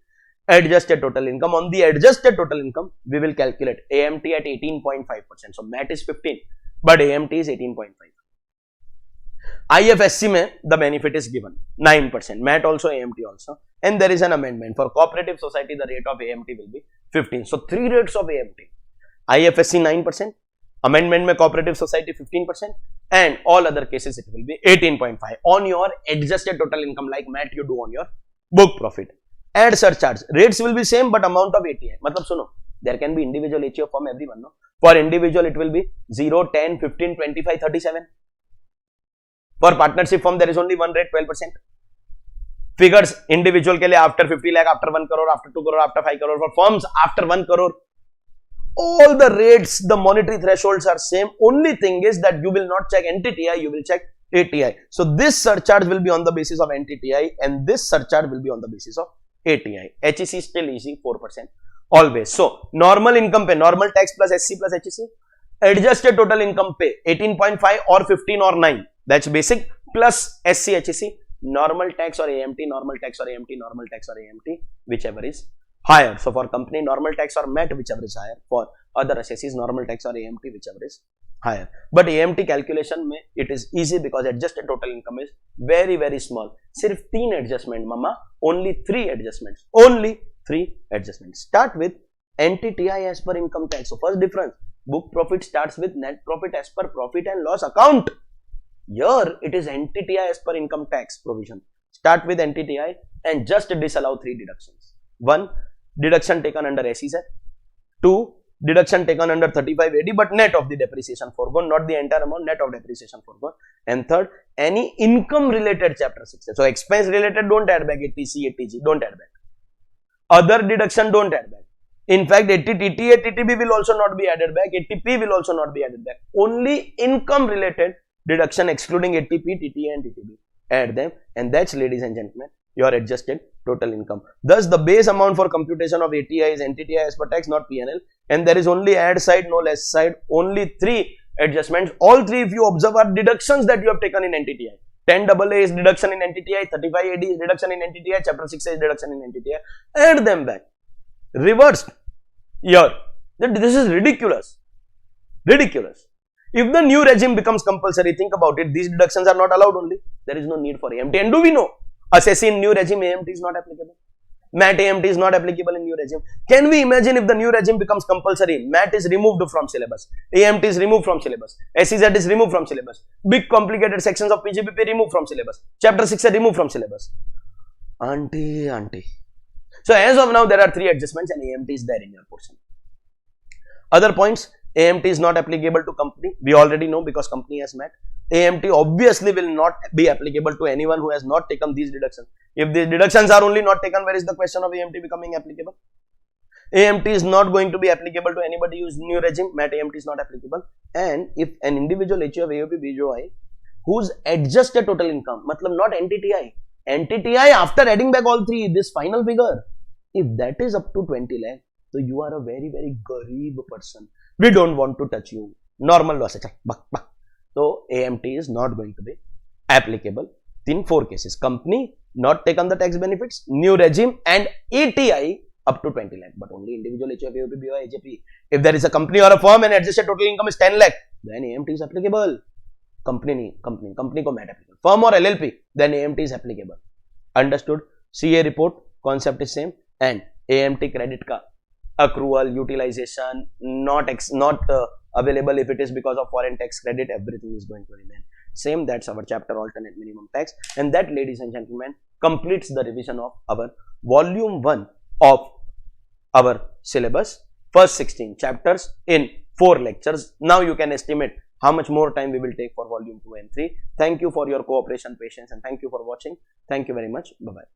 adjusted total income. On the adjusted total income we will calculate AMT at 18.5%. So MAT is 15 but AMT is 18.5. IFSC mein the benefit is given 9%, MAT also, AMT also, and there is an amendment. For cooperative society the rate of AMT will be 15. So 3 rates of AMT. IFSC 9%, amendment mein cooperative society 15%, and all other cases it will be 18.5 on your adjusted total income, like MAT you do on your book profit. Add surcharge, rates will be same but amount of ATI. Matlab suno, there can be individual HO from everyone, no? For individual it will be 0, 10, 15, 25, 37. For partnership firm there is only one rate, 12%. Figures individual ke liye after 50 lakh, after 1 crore, after 2 crore, after 5 crore. For firms after 1 crore. All the rates, the monetary thresholds are same. Only thing is that you will not check NTTI, you will check ATI. So this surcharge will be on the basis of NTTI and this surcharge will be on the basis of ATI. HEC still easy, 4% always. So normal income pay, normal tax plus SC plus HEC. Adjusted total income pay 18.5 or 15 or 9. That's basic, plus SC HEC. Normal tax or AMT, normal tax or AMT, normal tax or AMT, whichever is higher. So for company normal tax or MAT, whichever is higher. For other assessees normal tax or AMT, whichever is higher. But AMT calculation mein it is easy because adjusted total income is very small. Sirf 3 adjustment mama, only 3 adjustments. Only 3 adjustments. Start with NTTI as per income tax. So first difference, book profit starts with net profit as per profit and loss account. Here it is NTTI as per income tax provision. Start with NTTI and just disallow 3 deductions. 1. Deduction taken under SEZ. 2. Deduction taken under 35 AD but net of the depreciation foregone, not the entire amount, net of depreciation foregone. And 3rd, any income related chapter 6. So expense related don't add back, ATC, ATG don't add back. Other deduction don't add back. In fact, ATTTA, TTB will also not be added back, ATP will also not be added back. Only income related deduction excluding ATP, TTA and TTB. Add them, and that's, ladies and gentlemen, your adjusted total income. Thus, the base amount for computation of ATI is NTTI as per tax, not PNL, and there is only add side, no less side. Only 3 adjustments. All 3, if you observe, are deductions that you have taken in NTTI. 10 AA is deduction in NTTI, 35 AD is deduction in NTTI, chapter 6 is deduction in NTTI. Add them back. Reversed here. This is ridiculous. Ridiculous. If the new regime becomes compulsory, think about it, these deductions are not allowed only. There is no need for AMT. And do we know? Assessee in new regime, AMT is not applicable. MAT AMT is not applicable in new regime. Can we imagine if the new regime becomes compulsory? MAT is removed from syllabus. AMT is removed from syllabus. SEZ is removed from syllabus. Big complicated sections of PGBP removed from syllabus. Chapter 6 are removed from syllabus. Auntie. So as of now, there are 3 adjustments and AMT is there in your portion. Other points, AMT is not applicable to company. We already know because company has MAT. AMT obviously will not be applicable to anyone who has not taken these deductions. If these deductions are only not taken, where is the question of AMT becoming applicable? AMT is not going to be applicable to anybody who is new regime. MAT AMT is not applicable. And if an individual HUF, AOP, BJOI whose adjusted total income, matlab not NTTI after adding back all 3, this final figure, if that is up to 20 lakh, so you are a very garib person. We don't want to touch you. Normal loss. So AMT is not going to be applicable in 4 cases. Company not taken the tax benefits, new regime, and ATI up to 20 lakh, but only individual HUF, AOP, BOI, AJP. If there is a company or a firm and adjusted total income is 10 lakh, then AMT is applicable. Company को MAT applicable. Firm or LLP, then AMT is applicable. Understood? CA report concept is same, and AMT credit ka accrual, utilization, not available if it is because of foreign tax credit, everything is going to remain same. That's our chapter alternate minimum tax, and that, ladies and gentlemen, completes the revision of our volume 1 of our syllabus, first 16 chapters in 4 lectures. Now you can estimate how much more time we will take for volume 2 and 3. Thank you for your cooperation, patience, and thank you for watching. Thank you very much. Bye bye.